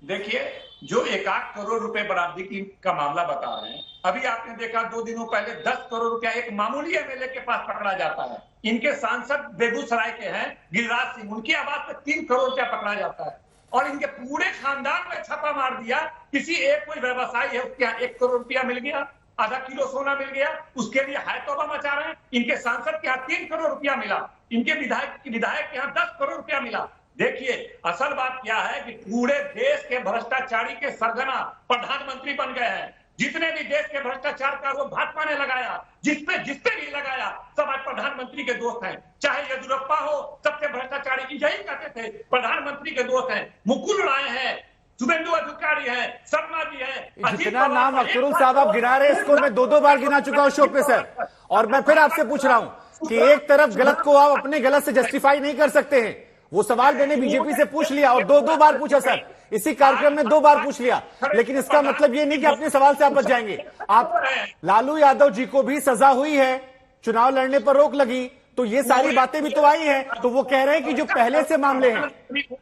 Speaker 10: देखिए, जो 1 करोड़ रुपए बरामदगी का मामला बता रहे हैं, अभी आपने देखा 2 दिनों पहले 10 करोड़ रुपया एक मामूली एमएलए के पास पकड़ा जाता है। इनके सांसद बेगूसराय के हैं गिरिराज सिंह, उनकी आवाज पर 3 करोड़ रुपया पकड़ा जाता है, और इनके पूरे खानदान में छापा मार दिया। किसी एक कोई व्यवसायी है उसके यहाँ 1 करोड़ रुपया मिल गया, आधा किलो सोना मिल गया, उसके लिए हाय तौबा मचा रहे हैं। इनके सांसद के यहाँ 3 करोड़ रुपया मिला, इनके विधायक के यहाँ 10 करोड़ रुपया मिला। देखिए, असल बात क्या है कि पूरे देश के भ्रष्टाचारी के सरगना प्रधानमंत्री बन गए हैं। जितने भी देश के भ्रष्टाचार का आरोप भाजपा ने लगाया, जिसपे भी लगाया, सब आज प्रधानमंत्री के दोस्त हैं। चाहे येदियुरप्पा हो, सबसे भ्रष्टाचारी यही कहते थे प्रधानमंत्री के दोस्त हैं। मुकुल राय हैं, शुभेंदु अधिकारी हैं, शर्मा जी हैं।
Speaker 1: जितना नाम अख्तरुल साहब आप गिना रहे हैं, इसको मैं 2 बार गिना चुका हूं शो पे सर, और मैं फिर आपसे पूछ रहा हूं कि एक तरफ गलत को आप अपने गलत से जस्टिफाई नहीं कर सकते हैं। वो सवाल मैंने बीजेपी से पूछ लिया और 2 बार पूछा सर, इसी कार्यक्रम में 2 बार पूछ लिया, लेकिन इसका मतलब ये नहीं कि अपने सवाल से आप बच जाएंगे। आप लालू यादव जी को भी सजा हुई है, चुनाव लड़ने पर रोक लगी, तो ये सारी बातें भी तो आई हैं। तो वो कह रहे हैं कि जो पहले से मामले हैं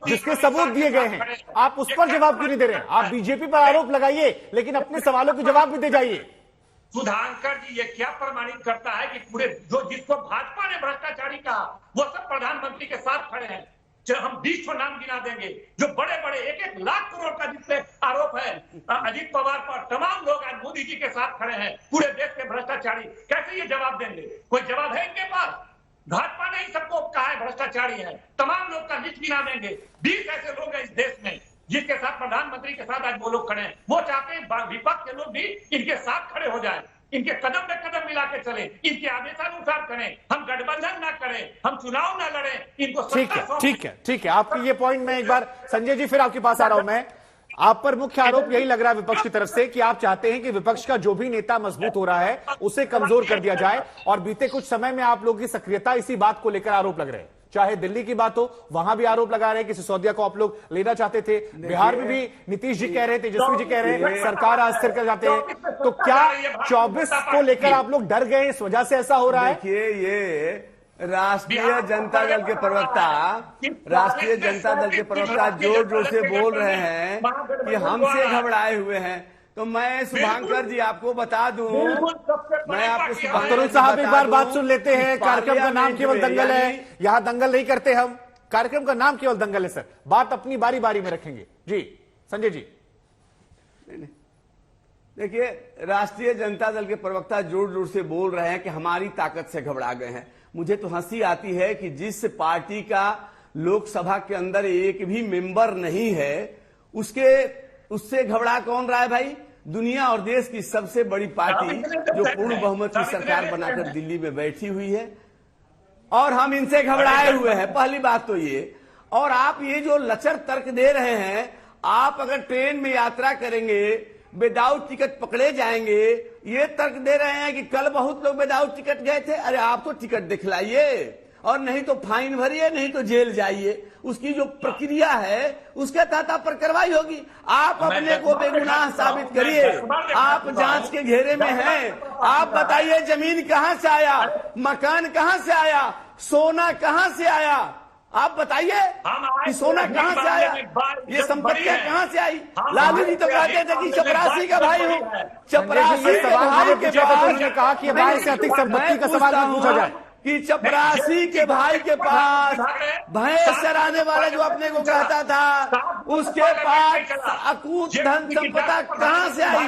Speaker 1: जिसके सबूत दिए गए हैं, आप उस पर जवाब क्यों नहीं दे रहे हैं? आप बीजेपी पर आरोप लगाइए, लेकिन अपने सवालों के जवाब भी दे जाइए।
Speaker 10: सुधाकर जी, ये क्या प्रमाणित करता है कि पूरे जिसको भाजपा ने भ्रष्टाचारी कहा वो सब प्रधानमंत्री के साथ खड़े हैं। हम 20 नाम गिना देंगे जो बड़े बड़े 1-1 लाख करोड़ का जिससे आरोप है अजीत पवार पर, तमाम लोग आज मोदी जी के साथ खड़े हैं, पूरे देश के भ्रष्टाचारी। कैसे ये जवाब देंगे? कोई जवाब है इनके पास? भाजपा ने ही सबको कहा है भ्रष्टाचारी है, तमाम लोग का लिस्ट गिना देंगे। 20 ऐसे लोग हैं इस देश में जिसके साथ प्रधानमंत्री के साथ आज वो लोग खड़े हैं। वो चाहते हैं विपक्ष के लोग भी इनके साथ खड़े हो जाए, इनके कदम में कदम मिला के चले, इनके आदेशानुसार करें, हम गठबंधन ना करें, हम चुनाव ना लड़ें, इनको
Speaker 1: ठीक है आपकी ये पॉइंट में एक बार संजय जी फिर आपके पास आ रहा हूं मैं। आप पर मुख्य आरोप यही लग रहा है विपक्ष की तरफ से कि आप चाहते हैं कि विपक्ष का जो भी नेता मजबूत हो रहा है उसे कमजोर कर दिया जाए, और बीते कुछ समय में आप लोगों की सक्रियता इसी बात को लेकर आरोप लग रहे हैं। चाहे दिल्ली की बात हो, वहां भी आरोप लगा रहे हैं कि सिसोदिया को आप लोग लेना चाहते थे, बिहार में भी नीतीश जी कह रहे हैं, तेजस्वी जी कह रहे हैं सरकार अस्थिर कर जाते हैं। तो क्या 24 को लेकर आप लोग डर गए, इस वजह से ऐसा हो रहा है?
Speaker 9: देखिए, ये राष्ट्रीय जनता दल के प्रवक्ता जोर जोर से बोल रहे हैं कि हमसे घबराए हुए हैं। तो मैं शुभांकर जी आपको बता दूं, मैं आपको
Speaker 1: अख्तरुल साहब एक बार बात सुन लेते हैं। कार्यक्रम का नाम केवल दंगल है, यहां दंगल नहीं करते हम, कार्यक्रम का नाम केवल दंगल है सर, बात अपनी बारी बारी में रखेंगे। जी संजय जी।
Speaker 9: देखिए, राष्ट्रीय जनता दल के प्रवक्ता जोर जोर से बोल रहे हैं कि हमारी ताकत से घबरा गए हैं। मुझे तो हंसी आती है कि जिस पार्टी का लोकसभा के अंदर एक भी मेंबर नहीं है उससे घबरा कौन रहा है भाई? दुनिया और देश की सबसे बड़ी पार्टी जो पूर्ण बहुमत की सरकार बनाकर दिल्ली में बैठी हुई है, और हम इनसे घबराए हुए हैं। पहली बात तो ये, और आप ये जो लचर तर्क दे रहे हैं, आप अगर ट्रेन में यात्रा करेंगे विदाउट टिकट पकड़े जाएंगे, ये तर्क दे रहे हैं कि कल बहुत लोग विदाउट टिकट गए थे। अरे आप तो टिकट दिखलाइए, और नहीं तो फाइन भरिए, नहीं तो जेल जाइए। उसकी जो प्रक्रिया है उसके तहत आप पर कार्रवाई होगी। आप अपने को बेगुनाह साबित करिए, आप जांच के घेरे में हैं। आप बताइए जमीन कहां से आया, मकान कहां से आया, सोना कहां से आया? आप बताइए कि सोना कहां से आया, ये संपत्तियां कहां से आई? लालू जी तो कहते थे कि चपरासी का भाई हूं, चपरासी के भाई के पास
Speaker 1: कहा कि भाई से अधिक संपत्ति का सवाल पूछा जाए
Speaker 9: कि चपरासी के भाई के पास भैंस चराने वाला जो अपने को कहता था, उसके पास अकूत धन संपदा कहां से आई?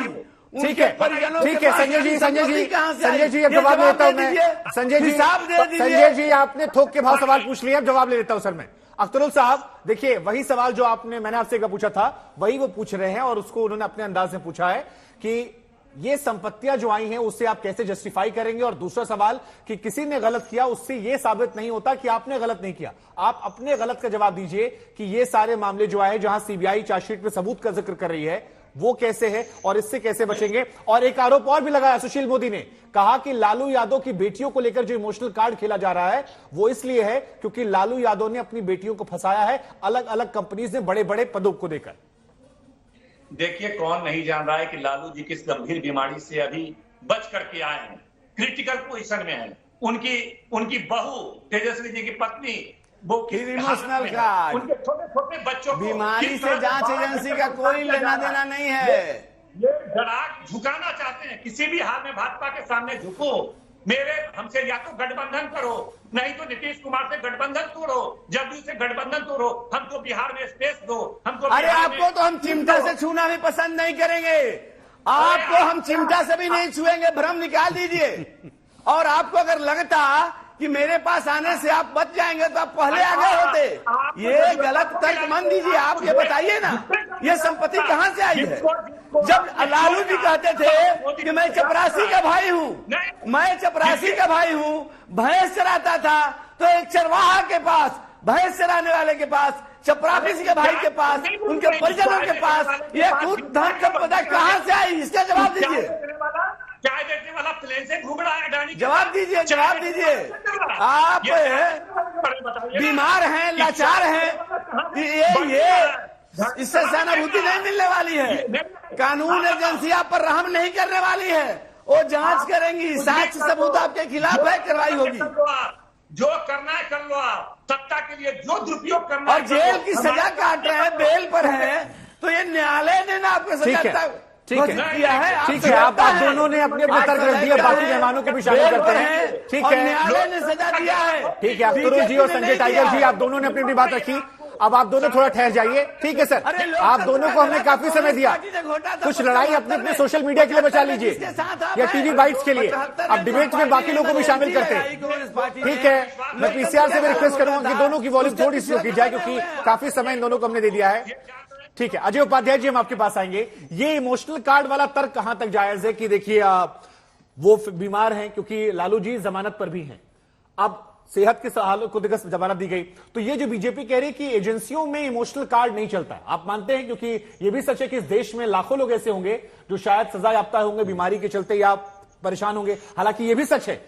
Speaker 1: ठीक है संजय जी अब जवाब लेता हूं मैं। संजय जी आपने थोक के भाव सवाल पूछ लिया, अब जवाब ले लेता हूं सर मैं। अख्तरुल साहब देखिए, वही सवाल जो मैंने आपसे पूछा था वही वो पूछ रहे हैं, और उसको उन्होंने अपने अंदाज में पूछा है कि ये संपत्तियां जो आई हैं उससे आप कैसे जस्टिफाई करेंगे, और दूसरा सवाल कि किसी ने गलत किया उससे यह साबित नहीं होता कि आपने गलत नहीं किया। आप अपने गलत का जवाब दीजिए कि ये सारे मामले जो आए जहां सीबीआई चार्जशीट में सबूत का जिक्र कर रही है वो कैसे है और इससे कैसे बचेंगे। और एक आरोप और भी लगाया सुशील मोदी ने, कहा कि लालू यादव की बेटियों को लेकर जो इमोशनल कार्ड खेला जा रहा है वो इसलिए है क्योंकि लालू यादव ने अपनी बेटियों को फंसाया है अलग अलग कंपनीज में बड़े बड़े पदों को देकर।
Speaker 10: देखिए, कौन नहीं जान रहा है कि लालू जी किस गंभीर बीमारी से अभी बच करके आए हैं, क्रिटिकल पोजीशन में हैं। उनकी बहू तेजस्वी जी की पत्नी वो
Speaker 9: इमोशनल कार्ड,
Speaker 10: उनके छोटे छोटे बच्चों को
Speaker 9: बीमारी से जांच एजेंसी का कोई लेना देना नहीं है।
Speaker 10: ये डराक झुकाना चाहते हैं, किसी भी हाल में भाजपा के सामने झुको, हमसे या तो गठबंधन करो, नहीं तो नीतीश कुमार से गठबंधन तोड़ो, जदयू से गठबंधन तोड़ो, हमको बिहार में स्पेस दो, हमको।
Speaker 9: अरे आपको तो हम चिमटा से छूना भी पसंद नहीं करेंगे, आपको हम चिमटा से भी नहीं छुएंगे, भ्रम निकाल दीजिए। और आपको अगर लगता कि मेरे पास आने से आप बच जाएंगे तो आप पहले आ गए होते। ये गलत तर्क मान दीजिए, आप ये बताइए ना, ये संपत्ति कहां से आई है? जब लालू जी कहते थे कि मैं चपरासी का भाई हूं, मैं चपरासी का भाई हूं, भैंस चराता था, तो एक चरवाहा के पास, भैंस चराने वाले के पास, चपरासी के भाई के पास, उनके परिजनों के पास ये खुद धन संपदा कहां से आई? इसका जवाब दीजिए।
Speaker 10: चाय बेचने वाला प्लेन से घूम रहा है गाड़ी।
Speaker 9: जवाब दीजिए, जवाब दीजिए। आप बीमार हैं, लाचार हैं, ये इससे सहानुभूति नहीं मिलने वाली है। कानून एजेंसी आप पर रहम नहीं करने वाली है, वो जांच करेंगी, साक्ष्य सबूत आपके खिलाफ है, कार्रवाई होगी।
Speaker 10: जो करना है कर लो आप, सत्ता के लिए जो दुरुपयोग करना
Speaker 9: और जेल की सजा काट रहे हैं, बेल पर हैं, तो ये न्यायालय ने ना आपको सजा
Speaker 1: ठीक है, ठीक है। आप दोनों ने अपने तर्क रख दिया, बाकी मेहमानों को भी शामिल करते हैं। ठीक है,
Speaker 9: न्यायालय ने सजा दिया है।
Speaker 1: ठीक है, अख्तरुल जी और संजय टाइगर जी, आप दोनों ने अपनी अपनी बात रखी, अब आप दोनों थोड़ा ठहर जाइए। ठीक है सर, आप दोनों को हमने काफी समय दिया, कुछ लड़ाई अपने अपने सोशल मीडिया के लिए बचा लीजिए या टीवी बाइट्स के लिए, अब डिबेट में बाकी लोगों को भी शामिल करते हैं। ठीक है, मैं पीसीआर से भी रिक्वेस्ट करूंगा कि दोनों की वॉल्यूम थोड़ी सी की जाए, क्योंकि काफी समय इन दोनों को हमने दे दिया है। ठीक है, अजय उपाध्याय जी, हम आपके पास आएंगे। ये इमोशनल कार्ड वाला तर्क कहां तक जायज है कि देखिए वो बीमार हैं क्योंकि लालू जी जमानत पर भी हैं, अब सेहत के हालत को देखकर जमानत दी गई, तो ये जो बीजेपी कह रही है कि एजेंसियों में इमोशनल कार्ड नहीं चलता, आप मानते हैं? क्योंकि ये भी सच है कि इस देश में लाखों लोग ऐसे होंगे जो शायद सजा याफ्ता होंगे बीमारी के चलते या परेशान होंगे। हालांकि ये भी सच है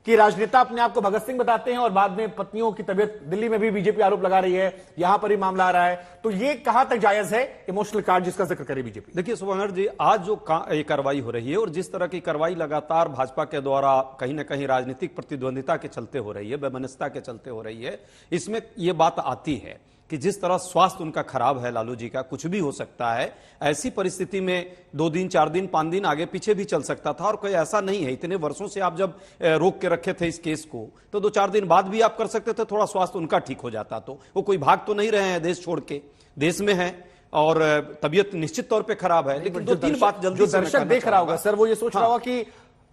Speaker 1: कि राजनेता अपने आप को भगत सिंह बताते हैं और बाद में पत्नियों की तबीयत, दिल्ली में भी बीजेपी आरोप लगा रही है, यहां पर ही मामला आ रहा है, तो ये कहां तक जायज है इमोशनल कार्ड जिसका जिक्र करे बीजेपी?
Speaker 12: देखिए शुभंकर जी, आज जो कार्रवाई हो रही है और जिस तरह की कार्रवाई लगातार भाजपा के द्वारा कहीं ना कहीं राजनीतिक प्रतिद्वंदिता के चलते हो रही है, वैमनस्यता के चलते हो रही है, इसमें यह बात आती है कि जिस तरह स्वास्थ्य उनका खराब है, लालू जी का, कुछ भी हो सकता है। ऐसी परिस्थिति में 2 दिन 4 दिन 5 दिन आगे पीछे भी चल सकता था, और कोई ऐसा नहीं है, इतने वर्षों से आप जब रोक के रखे थे इस केस को, तो 2-4 दिन बाद भी आप कर सकते थे, थोड़ा स्वास्थ्य उनका ठीक हो जाता। तो वो कोई भाग तो नहीं रहे हैं देश छोड़ के, देश में है और तबीयत निश्चित तौर पर खराब है। लेकिन 2-3 बात जल्दी से
Speaker 1: दर्शक देख रहा होगा सर, वो ये सोच रहा होगा कि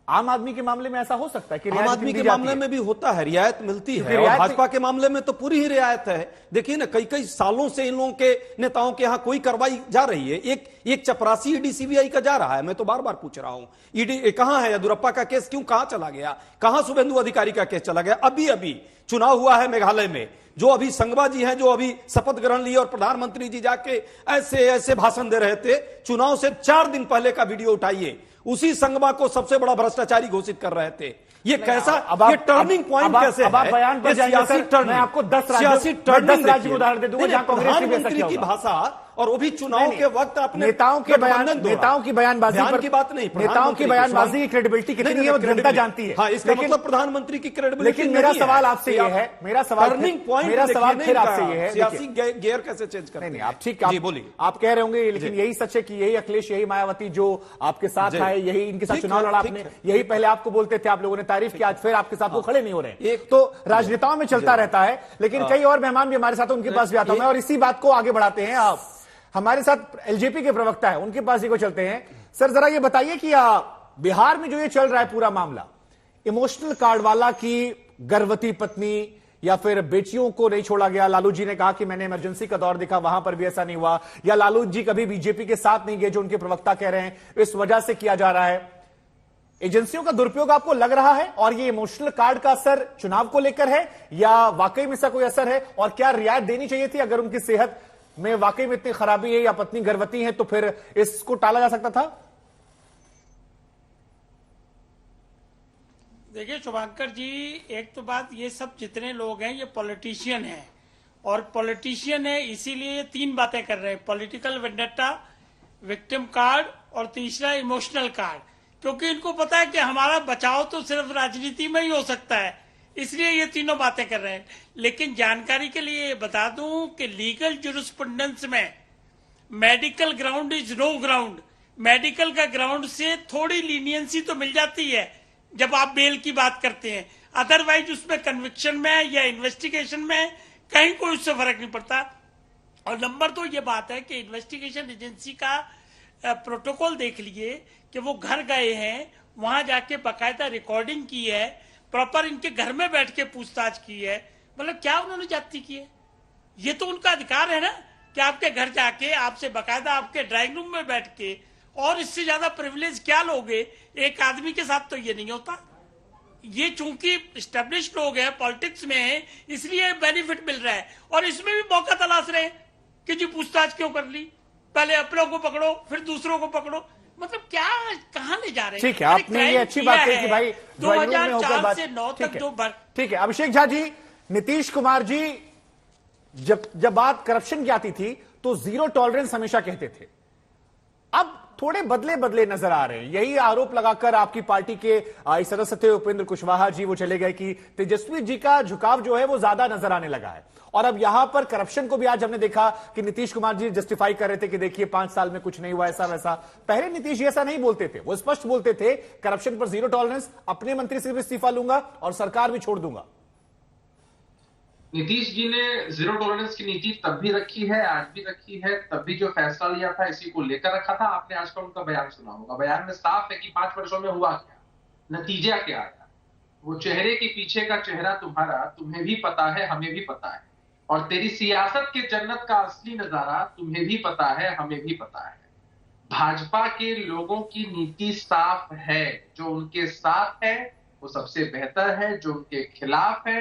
Speaker 1: आम आदमी के मामले में ऐसा हो सकता है कि
Speaker 12: आम आदमी के मामले में भी होता है, रियायत मिलती है, और भाजपा के मामले में तो पूरी ही रियायत है। देखिए ना, कई सालों से इन लोगों के नेताओं के यहां कोई कार्रवाई जा रही है। एक चपरासी ईडी सीबीआई का जा रहा है, मैं तो बार बार पूछ रहा हूं, ईडी कहां है? येदियुरप्पा का केस क्यों कहां चला गया? कहां शुभेंदु अधिकारी का केस चला गया? अभी चुनाव हुआ है मेघालय में, जो अभी संगमा जी हैं, जो अभी शपथ ग्रहण लिए और प्रधानमंत्री जी जाके ऐसे भाषण दे रहे थे, चुनाव से 4 दिन पहले का वीडियो उठाइए, उसी संगमा को सबसे बड़ा भ्रष्टाचारी घोषित कर रहे थे। ये कैसा, ये टर्निंग पॉइंट कैसे है?
Speaker 1: अब आप बयान पर जाइए सर, मैं आपको 10 राज्य में उदाहरण दे दूंगा जहां कांग्रेस
Speaker 12: प्रधानमंत्री की भाषा, और वो भी चुनाव के वक्त अपने
Speaker 1: नेताओं की बयानबाजी
Speaker 12: की बात नहीं,
Speaker 1: नेताओं की बयानबाजी की क्रेडिबिलिटी कितनी है वो जनता जानती है।
Speaker 12: हाँ, इसका मतलब प्रधानमंत्री की क्रेडिबिलिटी।
Speaker 1: लेकिन मेरा सवाल आपसे ये है, मेरा सवाल फिर आपसे ये है,
Speaker 12: सियासी गियर कैसे चेंज करते हैं?
Speaker 1: नहीं, आप ठीक बोलिए, आप कह रहे होंगे, लेकिन यही सच है कि यही अखिलेश, यही मायावती जो आपके साथ आए, यही इनके साथ चुनाव लड़ा आपने, यही पहले आपको बोलते थे, आप लोगों ने तारीफ की, आज फिर आपके साथ वो खड़े नहीं हो रहे। तो राजनेताओं में चलता रहता है, लेकिन कई और मेहमान भी हमारे साथ उनके पास भी आता हूं मैं, और इसी बात को आगे बढ़ाते हैं। आप हमारे साथ एलजेपी के प्रवक्ता है, उनके पास ही को चलते हैं। सर जरा ये बताइए कि बिहार में जो ये चल रहा है पूरा मामला, इमोशनल कार्ड वाला की गर्भवती पत्नी या फिर बेटियों को नहीं छोड़ा गया। लालू जी ने कहा कि मैंने इमरजेंसी का दौर देखा, वहां पर भी ऐसा नहीं हुआ, या लालू जी कभी बीजेपी के साथ नहीं गए, जो उनके प्रवक्ता कह रहे हैं, इस वजह से किया जा रहा है। एजेंसियों का दुरुपयोग आपको लग रहा है, और ये इमोशनल कार्ड का असर चुनाव को लेकर है या वाकई में इसका कोई असर है, और क्या रियायत देनी चाहिए थी अगर उनकी सेहत में वाकई में इतनी खराबी है या पत्नी गर्भवती है, तो फिर इसको टाला जा सकता था?
Speaker 13: देखिए शुभांकर जी, एक तो बात, ये सब जितने लोग हैं ये पॉलिटिशियन हैं, और पॉलिटिशियन है इसीलिए ये तीन बातें कर रहे हैं, पॉलिटिकल वेंडेटा, विक्टिम कार्ड और तीसरा इमोशनल कार्ड, क्योंकि इनको पता है कि हमारा बचाव तो सिर्फ राजनीति में ही हो सकता है, इसलिए ये तीनों बातें कर रहे हैं। लेकिन जानकारी के लिए बता दूं कि लीगल जुरिस्प्रूडेंस में medical ground is no ground, medical का ग्राउंड से थोड़ी लीनियंसी तो मिल जाती है जब आप बेल की बात करते हैं, अदरवाइज उसमें कन्विक्शन में या इन्वेस्टिगेशन में कहीं कोई उससे फर्क नहीं पड़ता। और नंबर 2 ये बात है कि इन्वेस्टिगेशन एजेंसी का प्रोटोकॉल देख लिए कि वो घर गए हैं, वहां जाके बाकायदा रिकॉर्डिंग की है, प्रॉपर इनके घर में बैठ के पूछताछ की है, मतलब क्या उन्होंने जाति की है? ये तो उनका अधिकार है ना कि आपके घर जाके आपसे बाकायदा आपके ड्राइंग रूम में बैठ के, और इससे ज्यादा प्रिविलेज क्या लोगे? एक आदमी के साथ तो ये नहीं होता। ये चूंकि एस्टेब्लिश्ड लोग हैं, पॉलिटिक्स में है, इसलिए बेनिफिट मिल रहा है, और इसमें भी मौका तलाश रहे हैं कि जी पूछताछ क्यों कर ली, पहले अपनों को पकड़ो फिर दूसरों को पकड़ो, मतलब क्या कहां ले जा रहे हैं?
Speaker 1: ठीक है, आपने ये अच्छी बात कही कि भाई
Speaker 13: 2004 से 9 तक जो
Speaker 1: ठीक है। अभिषेक झा जी, नीतीश कुमार जी जब बात करप्शन की आती थी तो जीरो टॉलरेंस हमेशा कहते थे, अब थोड़े बदले नजर आ रहे हैं। यही आरोप लगाकर आपकी पार्टी के सदस्य थे उपेंद्र कुशवाहा जी, वो चले गए कि तेजस्वी जी का झुकाव जो है वो ज्यादा नजर आने लगा है। और अब यहां पर करप्शन को भी आज हमने देखा कि नीतीश कुमार जी जस्टिफाई कर रहे थे कि देखिए 5 साल में कुछ नहीं हुआ, ऐसा वैसा। पहले नीतीश जी ऐसा नहीं बोलते थे, वो स्पष्ट बोलते थे करप्शन पर जीरो टॉलरेंस, अपने मंत्री से भी इस्तीफा लूंगा और सरकार भी छोड़ दूंगा।
Speaker 11: नीतीश जी ने जीरो टॉलरेंस की नीति तब भी रखी है, आज भी रखी है, तब भी जो फैसला लिया था इसी को लेकर रखा था। आपने आज का उनका बयान सुना होगा, बयान में साफ है कि 5 वर्षों में हुआ क्या, नतीजा क्या आया। वो चेहरे के पीछे का चेहरा तुम्हारा, तुम्हें भी पता है, हमें भी पता है, और तेरी सियासत के जन्नत का असली नजारा तुम्हें भी पता है, हमें भी पता है। भाजपा के लोगों की नीति साफ है, जो उनके साथ है वो सबसे बेहतर है, जो उनके खिलाफ है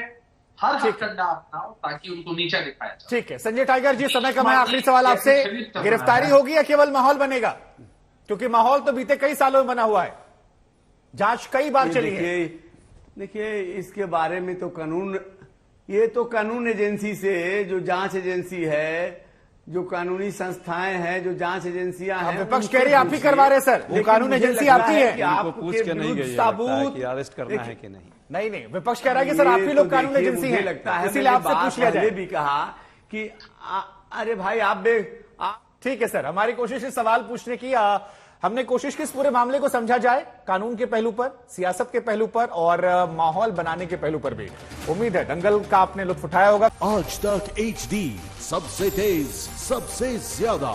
Speaker 11: हर हथकंडा अपनाओ ताकि उनको नीचा दिखाया जाए।
Speaker 1: ठीक है संजय टाइगर जी, समय का मैं आखिरी सवाल आपसे, गिरफ्तारी होगी या केवल माहौल बनेगा? क्योंकि माहौल तो बीते कई सालों में बना हुआ है, जांच कई बार चली है।
Speaker 9: देखिए इसके बारे में तो कानून, ये तो कानून एजेंसी से, जो जांच एजेंसी है, जो कानूनी संस्थाएं हैं, जो जांच एजेंसियां हैं,
Speaker 1: विपक्ष कह रही है आप ही करवा रहे सर, वो कानून एजेंसी आपकी है
Speaker 12: कि आपको पूछ के नहीं गई सबूत कि अरेस्ट करना है कि नहीं।
Speaker 1: नहीं, विपक्ष कह रहा है कि सर आप ही लोग कानून एजेंसी है,
Speaker 9: लगता है
Speaker 1: इसीलिए आपसे पूछ लिया जाए।
Speaker 9: भी कहा कि अरे भाई आप
Speaker 1: ठीक है सर, हमारी कोशिश है सवाल पूछने की, हमने कोशिश की इस पूरे मामले को समझा जाए कानून के पहलू पर, सियासत के पहलू पर और माहौल बनाने के पहलू पर भी। उम्मीद है दंगल का आपने लुत्फ उठाया होगा।
Speaker 14: आज तक HD सबसे तेज, सबसे ज्यादा।